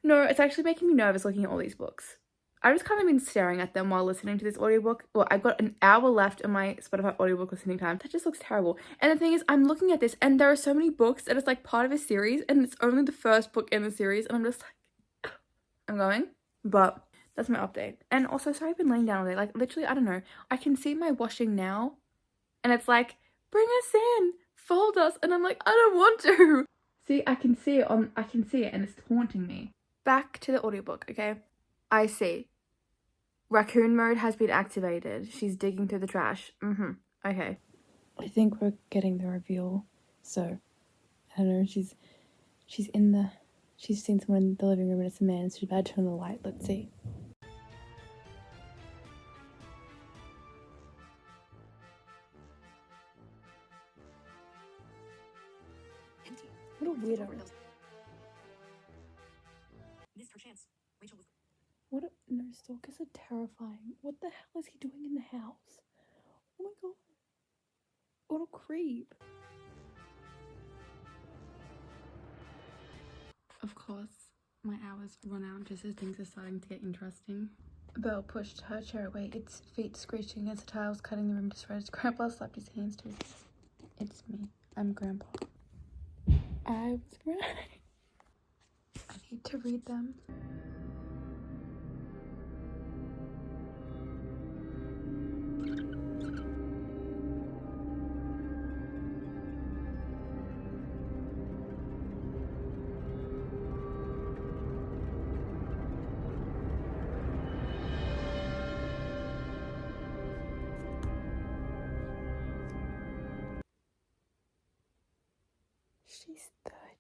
No, it's actually making me nervous looking at all these books. I've just kind of been staring at them while listening to this audiobook. Well, I've got an hour left in my Spotify audiobook listening time. That just looks terrible. And the thing is, I'm looking at this and there are so many books that it's like part of a series, and it's only the first book in the series, and I'm just like, I'm going. But that's my update. And also, sorry I've been laying down all day. Like, literally, I don't know. I can see my washing now, and it's like, bring us in, fold us, and I'm like, I don't want to. See, I can see it, and it's taunting me. Back to the audiobook, okay? I see. Raccoon mode has been activated. She's digging through the trash. Okay. I think we're getting the reveal. So, I don't know, she's seen someone in the living room and it's a man, so she's about to turn the light. Let's see. What a weirdo. Missed her chance. Rachel was. No, stalkers are terrifying. What the hell is he doing in the house? Oh my god. What a creep. Of course, my hours run out just as things are starting to get interesting. Belle pushed her chair away, its feet screeching against the tiles, cutting the room to shreds. Grandpa slapped his hands to his head. It's me. I'm Grandpa. I was right. I need to read them. She's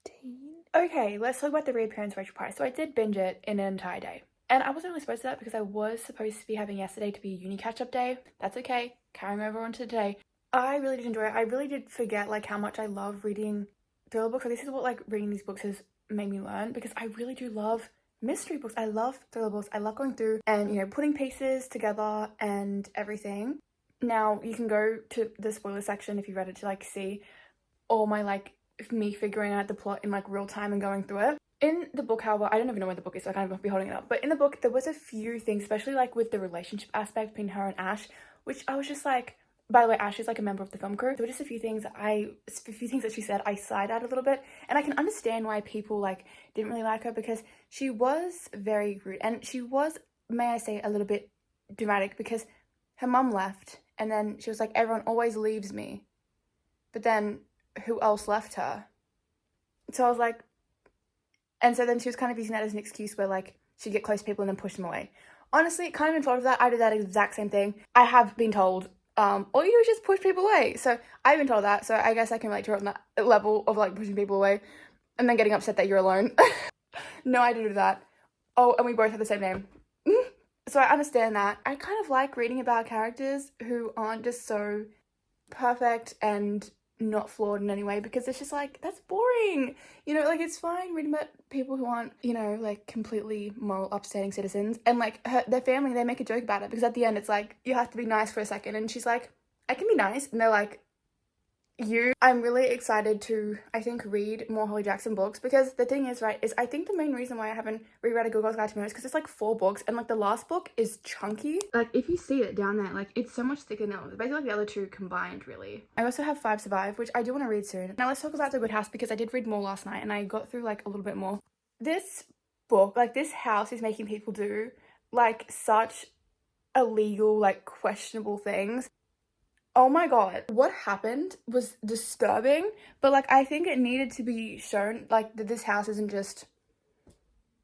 13. Okay, let's talk about the reappearance of Rachel Price. So I did binge it in an entire day. And I wasn't really supposed to that because I was supposed to be having yesterday to be a uni catch-up day. That's okay. Carrying over onto today. I really did enjoy it. I really did forget like how much I love reading thriller books. So this is what like reading these books has made me learn, because I really do love mystery books. I love thriller books. I love going through and, you know, putting pieces together and everything. Now, you can go to the spoiler section if you read it to like see all my like me figuring out the plot in like real time and going through it. In the book, however, I don't even know where the book is, so I kind of must be holding it up. But in the book, there was a few things, especially like with the relationship aspect between her and Ash, which I was just like, by the way, Ash is like a member of the film crew. There were just a few things that she said I sighed at a little bit, and I can understand why people like didn't really like her, because she was very rude, and she was, may I say, a little bit dramatic, because her mum left, and then she was like, everyone always leaves me, but then who else left her? So I was like, and so then she was kind of using that as an excuse where like she'd get close to people and then push them away. Honestly, kind of in front of that, I did that exact same thing. I have been told, all you do is just push people away. So I've been told that, so I guess I can relate to her on that level of like pushing people away and then getting upset that you're alone. No, I didn't do that. Oh, and we both have the same name. So I understand that. I kind of like reading about characters who aren't just so perfect and not flawed in any way, because it's just like, that's boring. You know, like, it's fine reading about people who aren't, you know, like, completely moral, upstanding citizens. And, like, their family, they make a joke about it, because at the end, it's like, you have to be nice for a second. And she's like, I can be nice. And they're like, I'm really excited to, I think, read more Holly Jackson books, because the thing is, right, is I think the main reason why I haven't reread A Good Girl's Guide to Murder is because it's like 4 books, and like the last book is chunky. Like, if you see it down there, like, it's so much thicker now. It's basically like the other 2 combined, really. I also have 5 Survive, which I do want to read soon. Now let's talk about The Good House, because I did read more last night and I got through like a little bit more. This book, like, this house is making people do like such illegal, like, questionable things. Oh my god, what happened was disturbing, but like, I think it needed to be shown, like, that this house isn't just,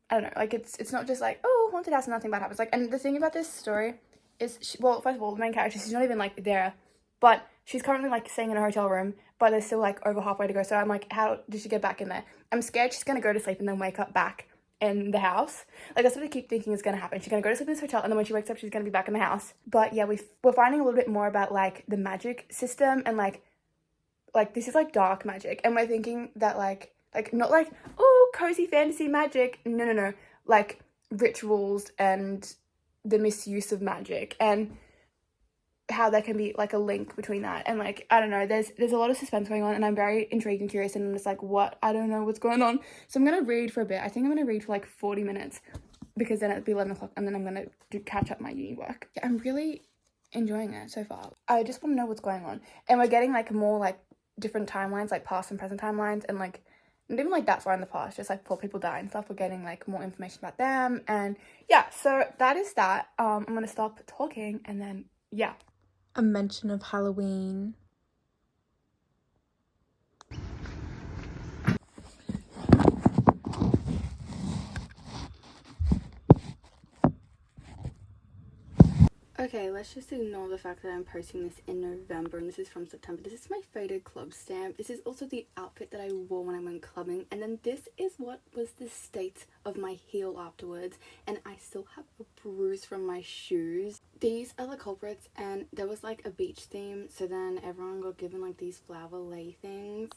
I don't know, like, it's not just like, oh, haunted house and nothing bad happens. Like, and the thing about this story is, well, first of all, the main character, she's not even like there, but she's currently like staying in a hotel room, but there's still like over halfway to go. So I'm like, how did she get back in there? I'm scared she's gonna go to sleep and then wake up back in the house. Like, that's what I keep thinking is gonna happen. She's gonna go to sleep in this hotel, and then when she wakes up, she's gonna be back in the house. But yeah, we're finding a little bit more about like the magic system, and like this is like dark magic, and we're thinking that like not like, oh, cozy fantasy magic. No, like rituals and the misuse of magic, and how there can be like a link between that. And like, I don't know, there's a lot of suspense going on, and I'm very intrigued and curious, and I'm just like, what? I don't know what's going on. So I'm gonna read for a bit. I think I'm gonna read for like 40 minutes, because then it'll be 11 o'clock, and then I'm gonna catch up my uni work. Yeah, I'm really enjoying it so far. I just want to know what's going on, and we're getting like more like different timelines, like past and present timelines, and like not even like that far in the past, just like before people die and stuff. We're getting like more information about them, and yeah, so that is that. I'm gonna stop talking, and then yeah. A mention of Halloween. Okay, let's just ignore the fact that I'm posting this in November and this is from September. This is my faded club stamp. This is also the outfit that I wore when I went clubbing. And then this is what was the state of my heel afterwards. And I still have a bruise from my shoes. These are the culprits, and there was like a beach theme. So then everyone got given like these flower lei things.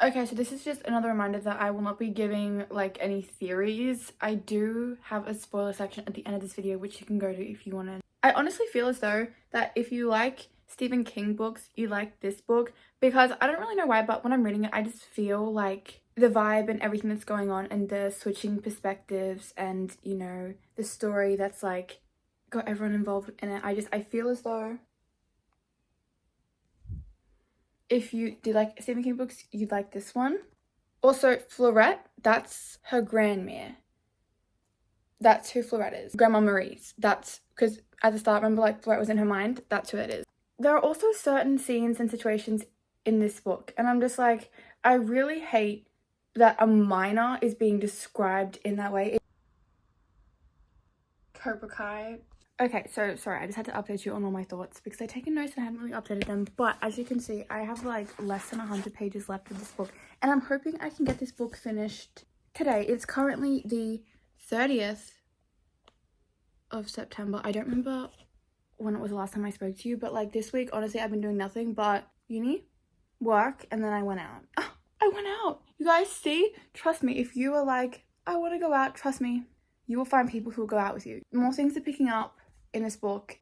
Okay, so this is just another reminder that I will not be giving like any theories. I do have a spoiler section at the end of this video, which you can go to if you want to. I honestly feel as though that if you like Stephen King books, you like this book, because I don't really know why, but when I'm reading it, I just feel like the vibe and everything that's going on, and the switching perspectives, and you know, the story that's like got everyone involved in it. I feel as though if you do like Stephen King books, you'd like this one. Also, Florette, that's her grandmere. That's who Florette is. Grandma Marie's. That's because at the start, remember, like, Florette was in her mind? That's who it is. There are also certain scenes and situations in this book, and I'm just like, I really hate that a minor is being described in that way. Cobra Kai. Okay, so sorry, I just had to update you on all my thoughts because I'd taken notes and I hadn't really updated them. But as you can see, I have like less than 100 pages left of this book, and I'm hoping I can get this book finished today. It's currently the 30th of September. I don't remember when it was the last time I spoke to you, but like this week, honestly, I've been doing nothing but uni, work, and then I went out. Oh, I went out. You guys see? Trust me, if you are like, I want to go out, trust me, you will find people who will go out with you. More things are picking up in this book.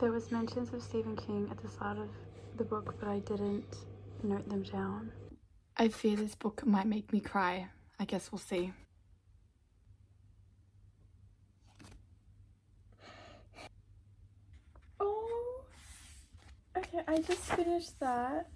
There was mentions of Stephen King at the start of the book, but I didn't note them down. I fear this book might make me cry. I guess we'll see. Oh, okay, I just finished that.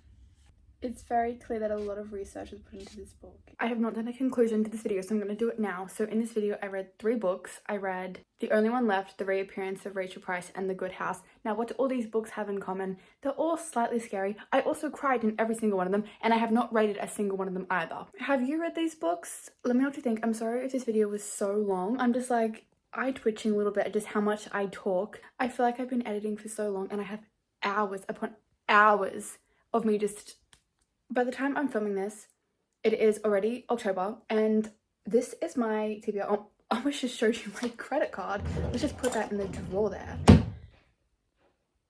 It's very clear that a lot of research was put into this book. I have not done a conclusion to this video, so I'm going to do it now. So in this video, I read 3 books. I read The Only One Left, The Reappearance of Rachel Price, and The Good House. Now, what do all these books have in common? They're all slightly scary. I also cried in every single one of them, and I have not rated a single one of them either. Have you read these books? Let me know what you think. I'm sorry if this video was so long. I'm just like eye twitching a little bit at just how much I talk. I feel like I've been editing for so long, and I have hours upon hours of me just... By the time I'm filming this, it is already October, and this is my TBR. Oh, I almost just showed you my credit card. Let's just put that in the drawer there.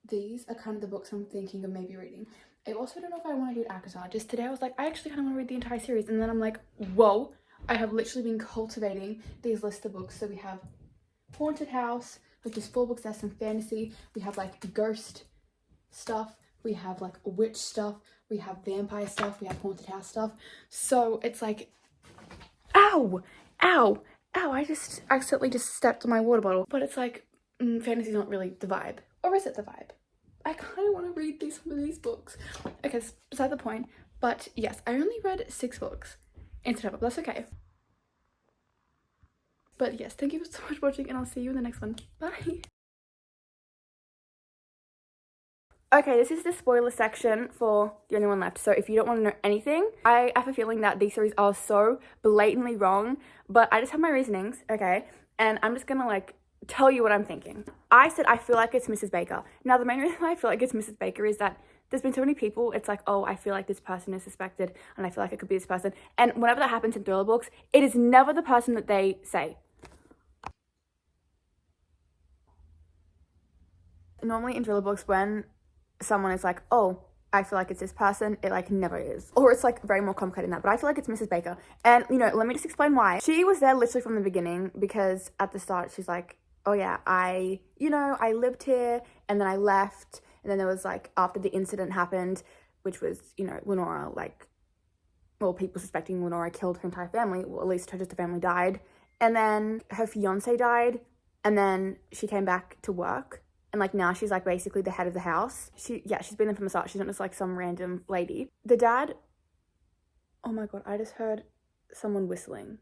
These are kind of the books I'm thinking of maybe reading. I also don't know if I want to read ACOTAR. Just today I was like, I actually kind of want to read the entire series, and then I'm like, whoa, I have literally been cultivating these list of books. So we have Haunted House, which is 4 books, there's some fantasy. We have like ghost stuff. We have like witch stuff, we have vampire stuff, we have haunted house stuff. So it's like, ow, ow, ow, I just accidentally just stepped on my water bottle. But it's like, fantasy's not really the vibe. Or is it the vibe? I kind of want to read some of these books. Okay, it's beside the point. But yes, I only read 6 books instead of, but that's okay. But yes, thank you so much for watching, and I'll see you in the next one. Bye! Okay, this is the spoiler section for The Only One Left. So if you don't want to know anything, I have a feeling that these series are so blatantly wrong, but I just have my reasonings, okay? And I'm just gonna like tell you what I'm thinking. I said I feel like it's Mrs. Baker. Now the main reason why I feel like it's Mrs. Baker is that there's been so many people, it's like, oh, I feel like this person is suspected and I feel like it could be this person. And whenever that happens in thriller books, it is never the person that they say. Normally in thriller books, when someone is like, oh, I feel like it's this person, it like never is. Or it's like very more complicated than that, but I feel like it's Mrs. Baker. And you know, let me just explain why. She was there literally from the beginning, because at the start she's like, oh yeah, I lived here and then I left, and then there was like, after the incident happened, which was, you know, Lenora, like, well, people suspecting Lenora killed her entire family, well, at least her family died, and then her fiance died, and then she came back to work. And like now she's like basically the head of the house. She's been there from the start. She's not just like some random lady. The dad, oh my god, I just heard someone whistling.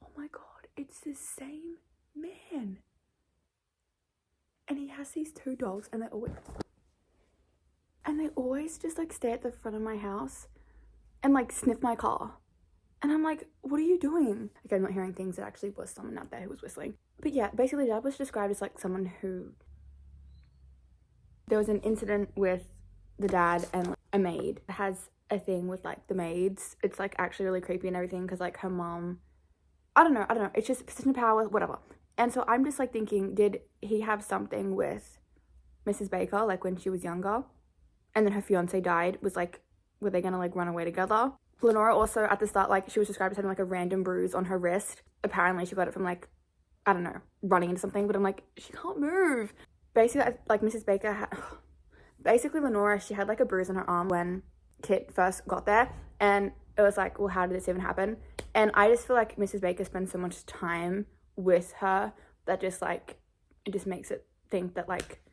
Oh my god, it's the same man. And he has these 2 dogs, and they always just like stay at the front of my house and like sniff my car. And I'm like, what are you doing? Like, I'm not hearing things. That actually was someone out there who was whistling. But yeah, basically Dad was described as like someone who... There was an incident with the dad and like, a maid. It has a thing with like the maids. It's like actually really creepy and everything, because like her mom... I don't know. It's just position of power, whatever. And so I'm just like thinking, did he have something with Mrs. Baker, like when she was younger? And then her fiance died, was like, were they gonna like run away together? Lenora also, at the start, like, she was described as having, like, a random bruise on her wrist. Apparently, she got it from, like, I don't know, running into something, but I'm like, she can't move. Basically, like, Mrs. Baker basically, Lenora, she had, like, a bruise on her arm when Kit first got there, and it was like, well, how did this even happen? And I just feel like Mrs. Baker spends so much time with her that just, like, it just makes it think that, like,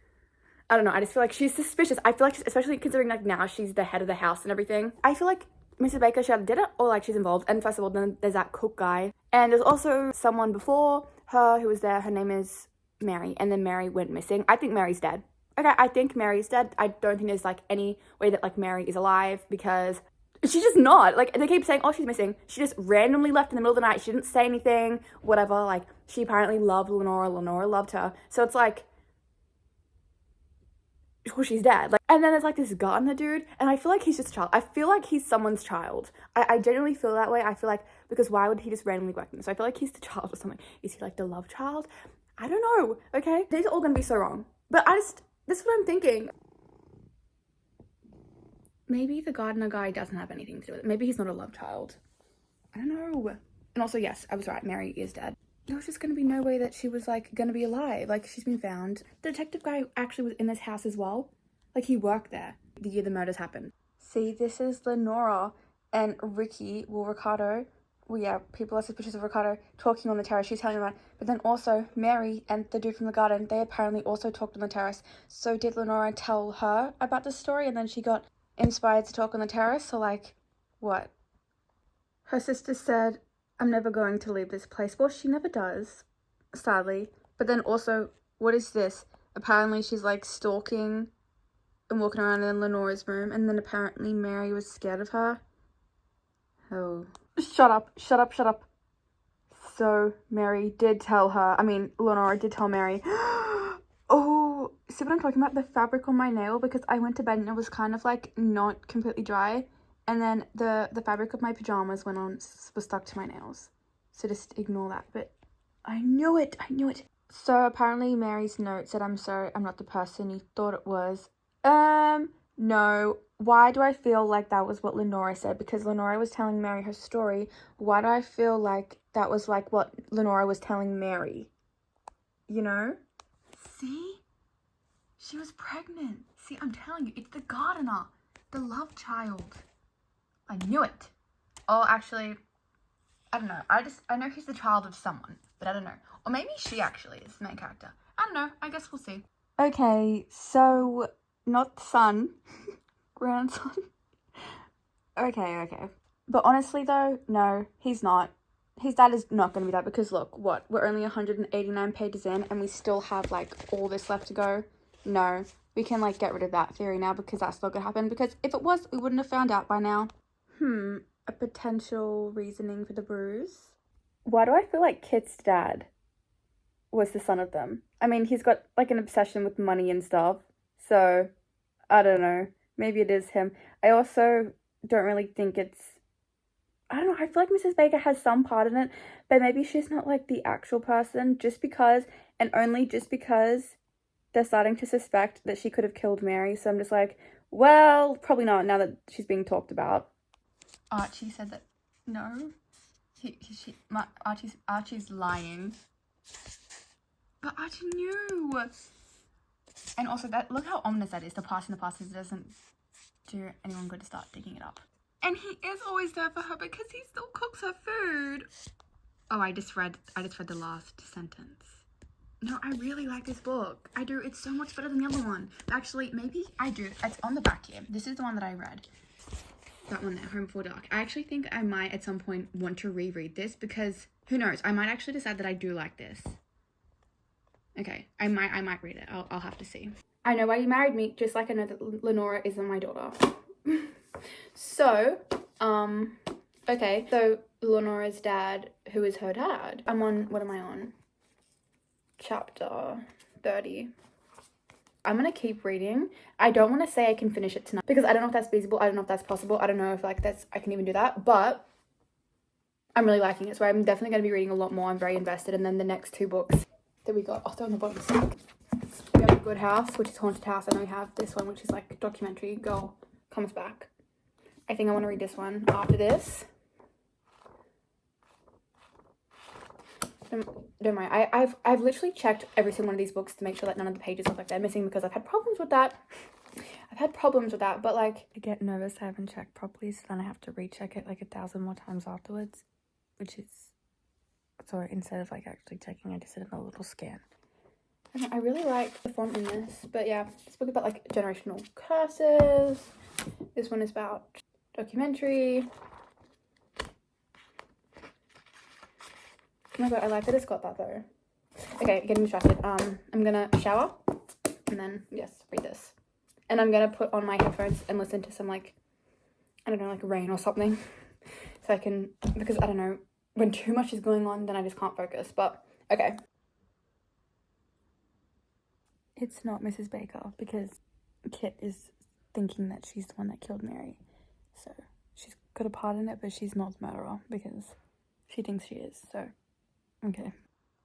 I don't know, I just feel like she's suspicious. I feel like, especially considering, like, now she's the head of the house and everything, I feel like Mrs. Baker, she either did it or like she's involved. And first of all, then there's that cook guy. And there's also someone before her who was there. Her name is Mary. And then Mary went missing. I think Mary's dead. Okay, I think Mary's dead. I don't think there's like any way that like Mary is alive, because she's just not. Like, they keep saying, oh, she's missing. She just randomly left in the middle of the night. She didn't say anything, whatever. Like, she apparently loved Lenora. Lenora loved her. So it's like, well, she's dead. Like, and then there's like this gardener dude, and I feel like he's just a child. I feel like he's someone's child. I genuinely feel that way. I feel like, because why would he just randomly work them? So I feel like he's the child or something. Is he like the love child? I don't know, okay? These are all gonna be so wrong. But this is what I'm thinking. Maybe the gardener guy doesn't have anything to do with it. Maybe he's not a love child. I don't know. And also, yes, I was right. Mary is dead. There was just going to be no way that she was, like, going to be alive. Like, she's been found. The detective guy actually was in this house as well. Like, he worked there the year the murders happened. See, this is Lenora and Ricardo well, yeah, people are suspicious of Ricardo talking on the terrace. She's telling about, but then also Mary and the dude from the garden, they apparently also talked on the terrace. So did Lenora tell her about the story, and then she got inspired to talk on the terrace? So like, what? Her sister said, "I'm never going to leave this place." Well, she never does, sadly. But then also, what is this? Apparently, she's like stalking and walking around in Lenora's room, and then apparently Mary was scared of her. Oh. Shut up, shut up, shut up. So Mary did tell her, Lenora did tell Mary. Oh, see what I'm talking about? The fabric on my nail, because I went to bed and it was kind of like not completely dry. And then the fabric of my pajamas was stuck to my nails. So just ignore that. But I knew it. So apparently Mary's note said, "I'm sorry, I'm not the person you thought it was." No. Why do I feel like that was what Lenora said? Because Lenora was telling Mary her story. Why do I feel like that was like what Lenora was telling Mary? You know? See? She was pregnant. See, I'm telling you, it's the gardener. The love child. I knew it. Oh, actually, I don't know. I know he's the child of someone, but I don't know. Or maybe she actually is the main character. I don't know. I guess we'll see. Okay, so not son, grandson. Okay. But honestly though, no, he's not. His dad is not going to be that, because look, what? We're only 189 pages in and we still have like all this left to go. No, we can like get rid of that theory now, because that's not going to happen. Because if it was, we wouldn't have found out by now. A potential reasoning for the bruise. Why do I feel like Kit's dad was the son of them? I mean, he's got like an obsession with money and stuff. So, I don't know. Maybe it is him. I also don't really think I don't know, I feel like Mrs. Baker has some part in it, but maybe she's not like the actual person, just because, and only just because, they're starting to suspect that she could have killed Mary. So I'm just like, well, probably not, now that she's being talked about. Archie said that, no, Archie's lying. But Archie knew. And also, look how ominous that is. The past in the past, it doesn't do anyone good to start digging it up. And he is always there for her because he still cooks her food. Oh, I just read the last sentence. No, I really like this book. I do. It's so much better than the other one. Actually, maybe I do. It's on the back here. This is the one that I read. That one there, Home Before Dark. I actually think I might at some point want to reread this, because who knows? I might actually decide that I do like this. Okay, I might read it. I'll have to see. I know why you married me, just like I know that Lenora isn't my daughter. So, okay, so Lenora's dad, who is her dad? What am I on? Chapter 30. I'm gonna keep reading. I don't want to say I can finish it tonight, because I don't know if that's feasible. I don't know if that's possible. I don't know if I can even do that, but I'm really liking it. So I'm definitely going to be reading a lot more. I'm very invested. And then the next two books that we got, I'll throw on the bottom stack. We have A Good House, which is Haunted House, and then we have this one, which is like documentary. Girl Comes Back. I think I want to read this one after this. Don't worry, I've literally checked every single one of these books to make sure that none of the pages look like they're missing, because I've had problems with that. But like, I get nervous I haven't checked properly, so then I have to recheck it like 1,000 more times afterwards, which is, so instead of like actually checking, I just did a little scan. And I really like the font in this, but yeah, this book is about like generational curses. This one is about documentary. Oh my god, I like that it's got that though. Okay, getting distracted. I'm gonna shower and then, yes, read this. And I'm gonna put on my headphones and listen to some like, I don't know, like rain or something. So I can, because I don't know, when too much is going on, then I just can't focus. But, okay. It's not Mrs. Baker, because Kit is thinking that she's the one that killed Mary. So, she's got a part in it, but she's not the murderer, because she thinks she is, so, okay.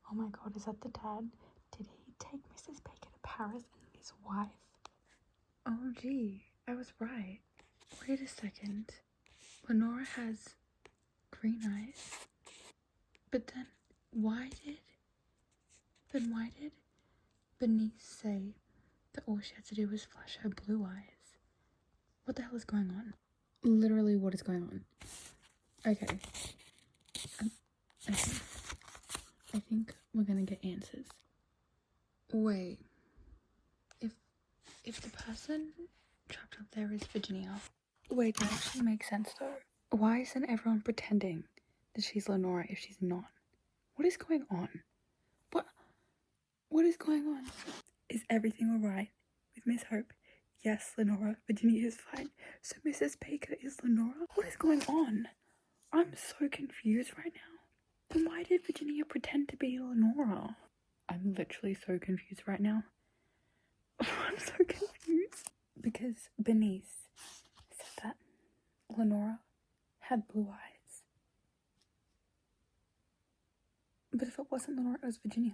Oh my god, is that the dad? Did he take Mrs. Baker to Paris and his wife? Oh gee, I was right. Wait a second. Lenora has green eyes. But then why did Bernice say that all she had to do was flash her blue eyes? What the hell is going on? Literally, what is going on? Okay. I think we're gonna get answers. Wait. If the person trapped up there is Virginia. Wait, that actually makes sense though. Why isn't everyone pretending that she's Lenora if she's not? What is going on? What is going on? Is everything alright with Miss Hope? Yes, Lenora. Virginia is fine. So Mrs. Baker is Lenora? What is going on? I'm so confused right now. Then why did Virginia pretend to be Lenora? I'm literally so confused right now. I'm so confused. Because Bernice said that Lenora had blue eyes. But if it wasn't Lenora, it was Virginia.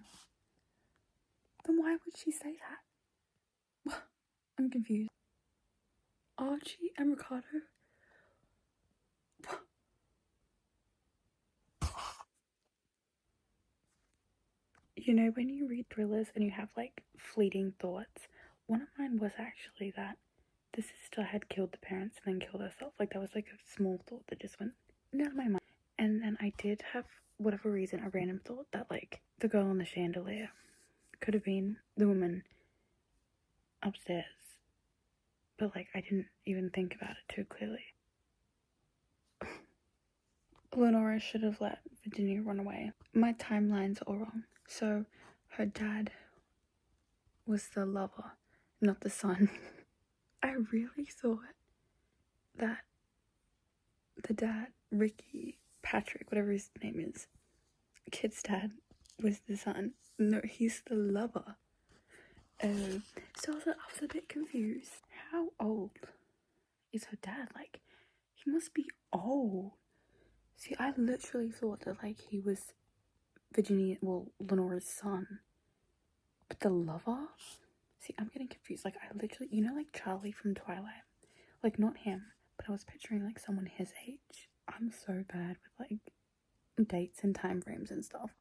Then why would she say that? I'm confused. Archie and Ricardo? You know, when you read thrillers and you have like fleeting thoughts, one of mine was actually that the sister had killed the parents and then killed herself. Like that was like a small thought that just went out of my mind. And then I did have, whatever reason, a random thought that like the girl on the chandelier could have been the woman upstairs. But like I didn't even think about it too clearly. Lenora should have let Virginia run away. My timeline's all wrong. So her dad was the lover, not the son. I really thought that the dad, Ricky, Patrick, whatever his name is, kid's dad, was the son. No, he's the lover. So I was a bit confused. How old is her dad? Like, he must be old. See, I literally thought that, like, he was Lenora's son. But the lover? See, I'm getting confused. Like, I literally, you know, like Charlie from Twilight? Like, not him, but I was picturing, like, someone his age. I'm so bad with, like, dates and time frames and stuff.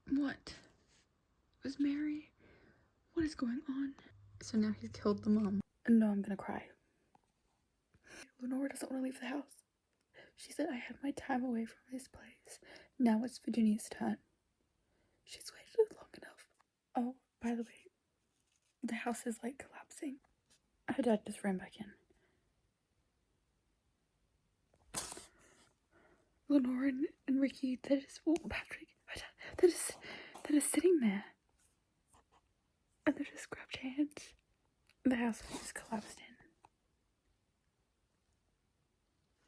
What? Was Mary? What is going on? So now he's killed the mom. No, I'm gonna cry. Lenora doesn't want to leave the house. She said I had my time away from this place. Now it's Virginia's turn. She's waited long enough. Oh, by the way, the house is like collapsing. Her dad just ran back in. Lenora and Ricky, Patrick, they're just sitting there. And they just grabbed hands. The house just collapsed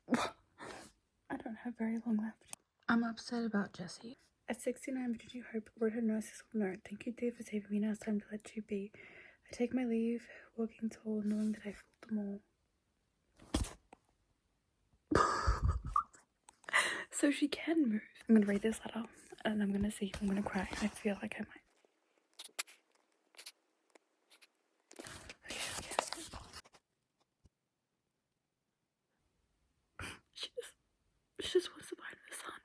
in. I don't have very long left. I'm upset about Jessie. At 69, Virginia Hope wrote her nurse's note. Thank you, dear, for saving me. Now it's time to let you be. I take my leave, walking tall, knowing that I fooled them all. So she can move. I'm gonna read this letter, and I'm gonna see if I'm gonna cry. I feel like I might. She just wants to find her son.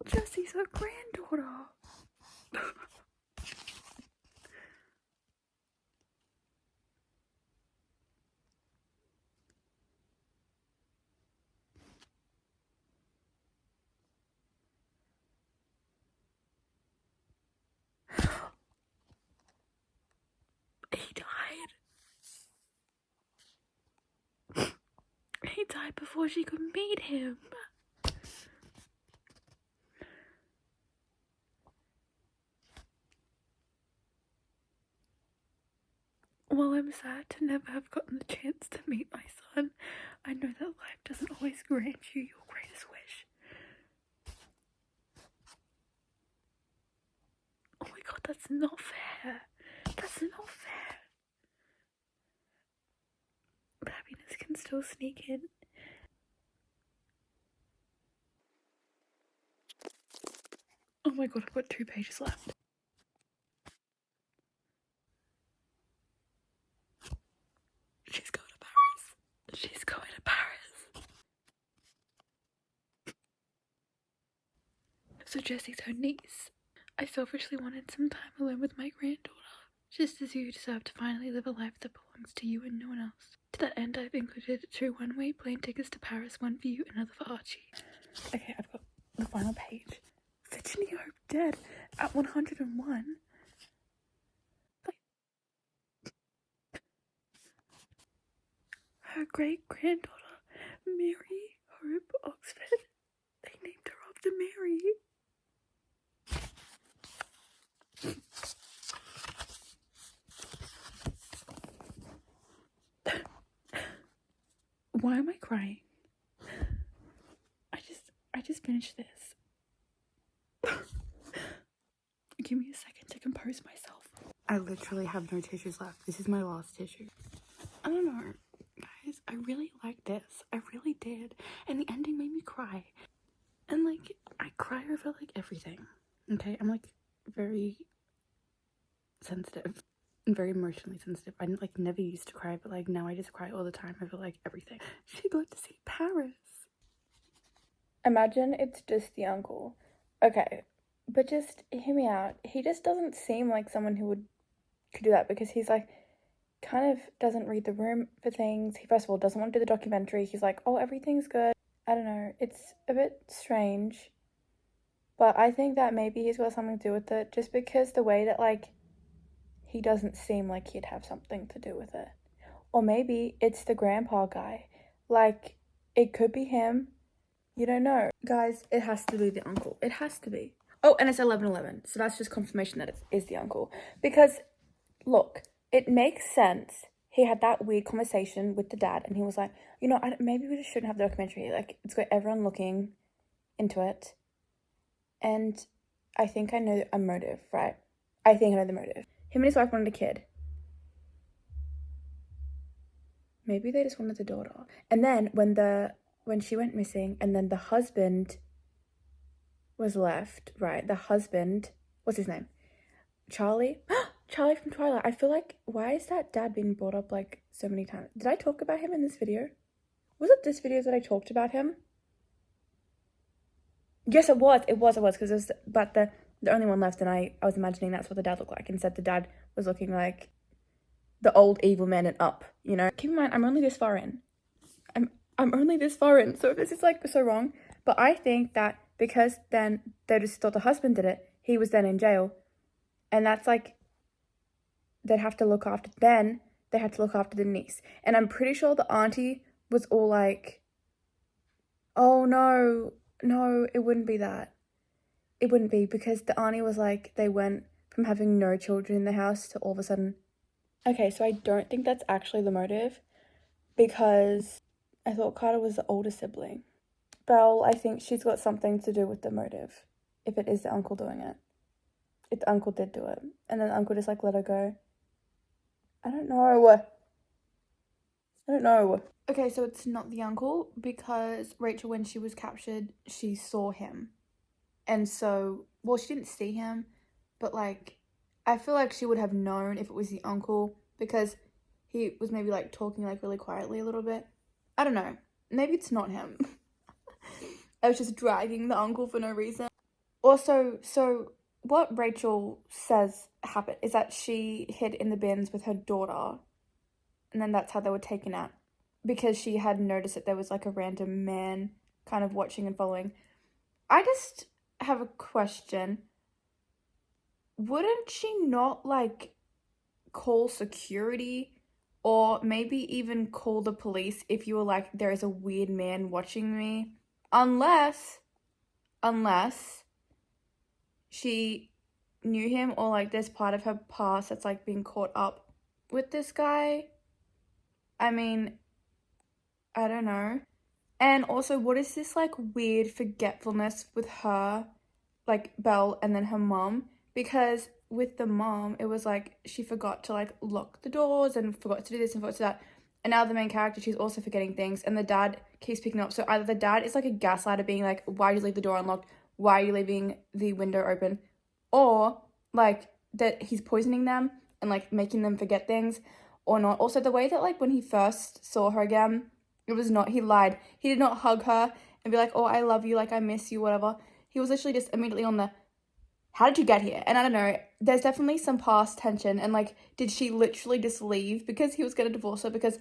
Jessie's her granddaughter. He died. He died before she could meet him. While I'm sad to never have gotten the chance to meet my son, I know that life doesn't always grant you your greatest wish. Oh my god, that's not fair. That's not fair. But happiness can still sneak in. Oh my god, I've got 2 pages left. So Jessie's her niece. I selfishly wanted some time alone with my granddaughter, just as you deserve to finally live a life that belongs to you and no one else. To that end, I've included 2 one-way plane tickets to Paris, one for you, another for Archie. Okay, I've got the final page. Virginia Hope dead at 101. Her great-granddaughter, Mary Hope Oxford. They named her after Mary. Why am I crying? I just finished this. Give me a second to compose myself. I literally have no tissues left. This is my last tissue. I don't know, guys. I really liked this. I really did. And the ending made me cry. And like, I cry over like everything. Okay? I'm like very sensitive. And very emotionally sensitive. I like never used to cry, but like now I just cry all the time over like everything. She got to see Paris. Imagine it's just the uncle. Okay, but just hear me out. He just doesn't seem like someone who could do that, because he's like kind of doesn't read the room for things. He first of all doesn't want to do the documentary. He's like, oh, everything's good. I don't know. It's a bit strange. But I think that maybe he's got something to do with it, just because the way that like he doesn't seem like he'd have something to do with it. Or maybe it's the grandpa guy. Like, it could be him. You don't know. Guys, it has to be the uncle. It has to be. Oh, and it's 11:11. So that's just confirmation that it is the uncle. Because, look, it makes sense. He had that weird conversation with the dad, and he was like, you know, maybe we just shouldn't have the documentary. Like, it's got everyone looking into it. And I think I know a motive, right? I think I know the motive. Him and his wife wanted a kid. Maybe they just wanted a daughter. And then when she went missing, and then the husband was left, right? The husband, what's his name? Charlie? Charlie from Twilight. I feel like, why is that dad being brought up like so many times? Did I talk about him in this video? Was it this video that I talked about him? Yes, it was, because it was, but the only one left, and I was imagining that's what the dad looked like. Instead, the dad was looking like the old evil man in Up, you know? Keep in mind, I'm only this far in. I'm only this far in, so this is like so wrong. But I think that because then they just thought the husband did it, he was then in jail. And that's like, they had to look after the niece. And I'm pretty sure the auntie was all like, oh no, it wouldn't be that. It wouldn't be, because the auntie was like, they went from having no children in the house to all of a sudden. Okay, so I don't think that's actually the motive, because I thought Carter was the older sibling. Belle, I think she's got something to do with the motive, if it is the uncle doing it. If the uncle did do it, and then the uncle just like let her go. I don't know. Okay, so it's not the uncle, because Rachel, when she was captured, she saw him. And so, well, she didn't see him, but like, I feel like she would have known if it was the uncle, because he was maybe like talking like really quietly a little bit. I don't know. Maybe it's not him. I was just dragging the uncle for no reason. Also, so what Rachel says happened is that she hid in the bins with her daughter, and then that's how they were taken out, because she had noticed that there was like a random man kind of watching and following. I just have a question. Wouldn't she not like call security, or maybe even call the police if you were like, there is a weird man watching me? Unless she knew him, or like there's part of her past that's like being caught up with this guy. I mean, I don't know. And also, what is this like weird forgetfulness with her, like Belle, and then her mom? Because with the mom, it was like she forgot to like lock the doors and forgot to do this and forgot to that. And now the main character, she's also forgetting things, and the dad keeps picking up. So either the dad is like a gaslighter, being like, why did you leave the door unlocked? Why are you leaving the window open? Or like that he's poisoning them and like making them forget things, or not. Also, the way that like when he first saw her again, it was not, he lied. He did not hug her and be like, oh, I love you, like I miss you, whatever. He was literally just immediately on the, how did you get here? And I don't know, there's definitely some past tension, and like, did she literally just leave because he was gonna divorce her? Because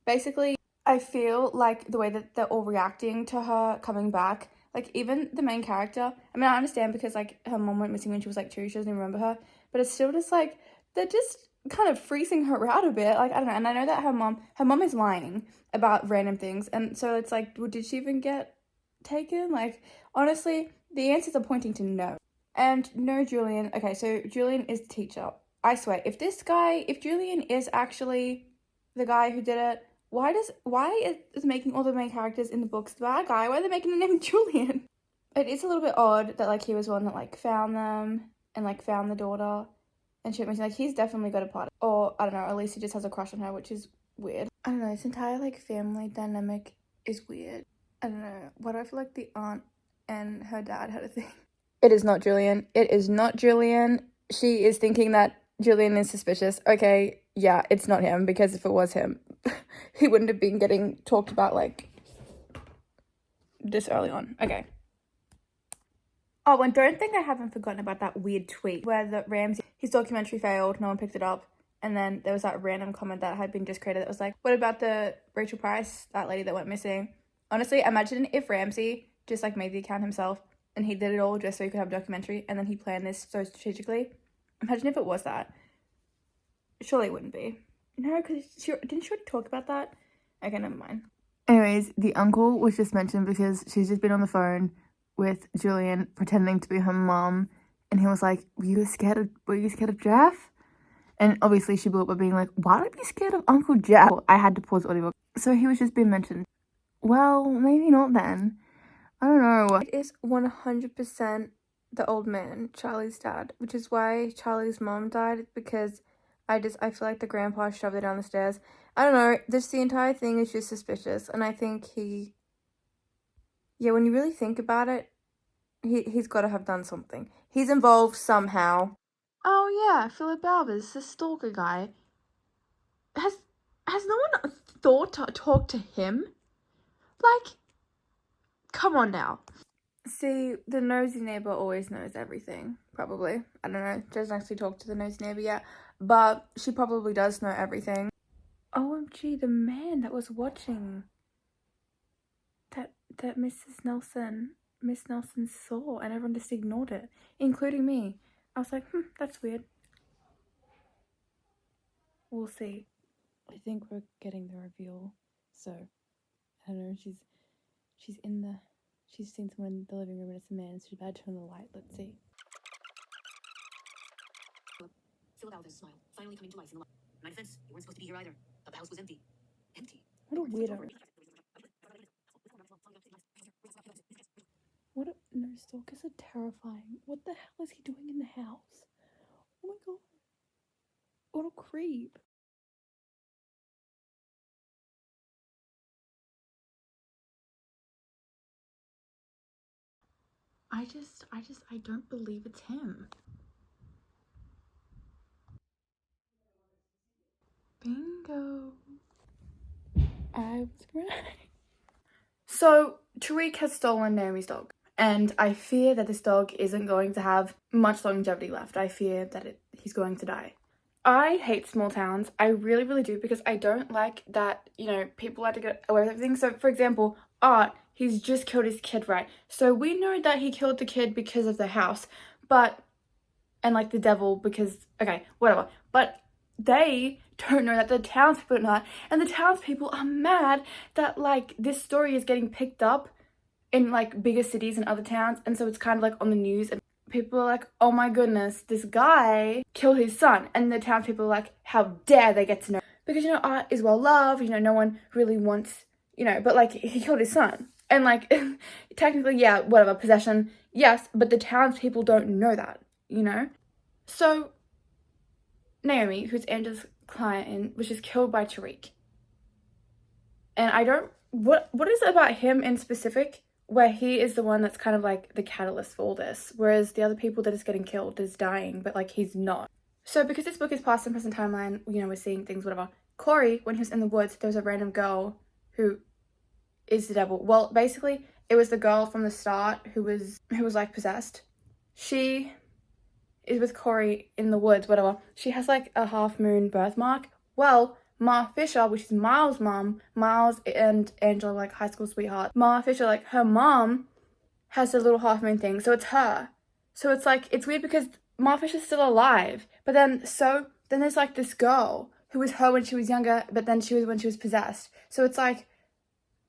basically, I feel like the way that they're all reacting to her coming back, like even the main character, I mean, I understand because like her mom went missing when she was like 2, she doesn't even remember her, but it's still just like, they're just kind of freezing her out a bit, like, I don't know. And I know that her mom is lying about random things, and so it's like, well, did she even get taken? Like, honestly, the answers are pointing to no. And no, Julian. Okay, so Julian is the teacher. I swear, if Julian is actually the guy who did it, why is making all the main characters in the books the bad guy? Why are they making the name Julian? It is a little bit odd that like he was one that like found them and like found the daughter and shit. Like, he's definitely got a part. Or I don't know, at least he just has a crush on her, which is weird. I don't know, this entire like family dynamic is weird. I don't know. Why do I feel like the aunt and her dad had a thing? It is not Julian. It is not Julian. She is thinking that Julian is suspicious. Okay, yeah, it's not him, because if it was him, he wouldn't have been getting talked about like this early on. Okay. Oh, and don't think I haven't forgotten about that weird tweet where the Ramsey, his documentary failed, no one picked it up, and then there was that random comment that had been just created that was like, what about the Rachel Price, that lady that went missing? Honestly, imagine if Ramsey just like made the account himself and he did it all just so he could have a documentary, and then he planned this so strategically. Imagine if it was that. Surely it wouldn't be. No, because didn't she already talk about that? Okay, never mind. Anyways, the uncle was just mentioned because she's just been on the phone with Julian pretending to be her mom, and he was like, were you scared of Jeff? And obviously she blew up by being like, why would I be scared of Uncle Jeff? I had to pause the audiobook. So he was just being mentioned. Well, maybe not then. I don't know. It is 100% the old man, Charlie's dad, which is why Charlie's mom died, because I feel like the grandpa shoved her down the stairs. I don't know, the entire thing is just suspicious, and I think when you really think about it, he's got to have done something. He's involved somehow. Oh yeah, Philip Albers, the stalker guy. Has no one thought to talk to him? Like, come on now. See, the nosy neighbor always knows everything, probably. I don't know, doesn't actually talk to the nosy neighbor yet, but she probably does know everything. OMG, the man that was watching that Miss Nelson saw, and everyone just ignored it, including me. I was like, that's weird. We'll see. I think we're getting the reveal, so, I don't know, she's seen someone in the living room and it's a man, so she's about to turn the light. Let's see. Philip Alves' smile, finally coming to life in the light. My defense, you weren't supposed to be here either. But the house was empty. Empty. What a weirdo. No, stalkers are terrifying. What the hell is he doing in the house? Oh my god. What a creep. I don't believe it's him. Bingo. I was right. So, Tariq has stolen Naomi's dog, and I fear that this dog isn't going to have much longevity left. I fear that he's going to die. I hate small towns. I really, really do, because I don't like that, people like to get away with everything. So, for example, Art, he's just killed his kid, right? So we know that he killed the kid because of the house, and like the devil because, okay, whatever. But they don't know that, the townspeople don't know that, and the townspeople are mad that like this story is getting picked up in like bigger cities and other towns, and so it's kind of like on the news, and people are like, oh my goodness, this guy killed his son, and the townspeople are like, how dare they get to know, because Art is well loved, no one really wants, but like he killed his son, and like technically, yeah, whatever, possession, yes, but the townspeople don't know that, So Naomi, who's Andrew's client, was just killed by Tariq, and I don't, what is it about him in specific where he is the one that's kind of like the catalyst for all this, whereas the other people that is getting killed is dying, but like he's not. So because this book is past and present timeline, we're seeing things, whatever. Corey, when he was in the woods, there was a random girl who is the devil. Well, basically, it was the girl from the start who was like possessed. She is with Corey in the woods, whatever. She has like a half moon birthmark. Well, Ma Fisher, which is Miles' mom, Miles and Angela like high school sweetheart. Ma Fisher, like her mom, has a little half moon thing, so it's her. So it's like, it's weird because Ma Fisher's still alive, but then there's like this girl who was her when she was younger, but then she was when she was possessed. So it's like,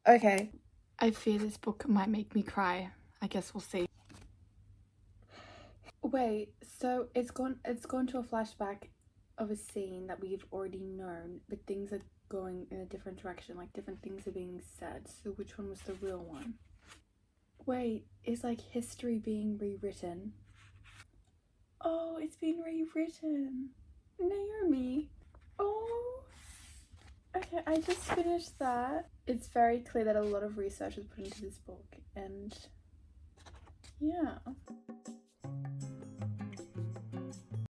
okay. I fear this book might make me cry. I guess we'll see. Wait, so it's gone to a flashback of a scene that we've already known, but things are going in a different direction, like different things are being said. So which one was the real one? Wait, is like history being rewritten? Oh, it's been rewritten. Naomi. Oh. Okay, I just finished that. It's very clear that a lot of research was put into this book, and yeah.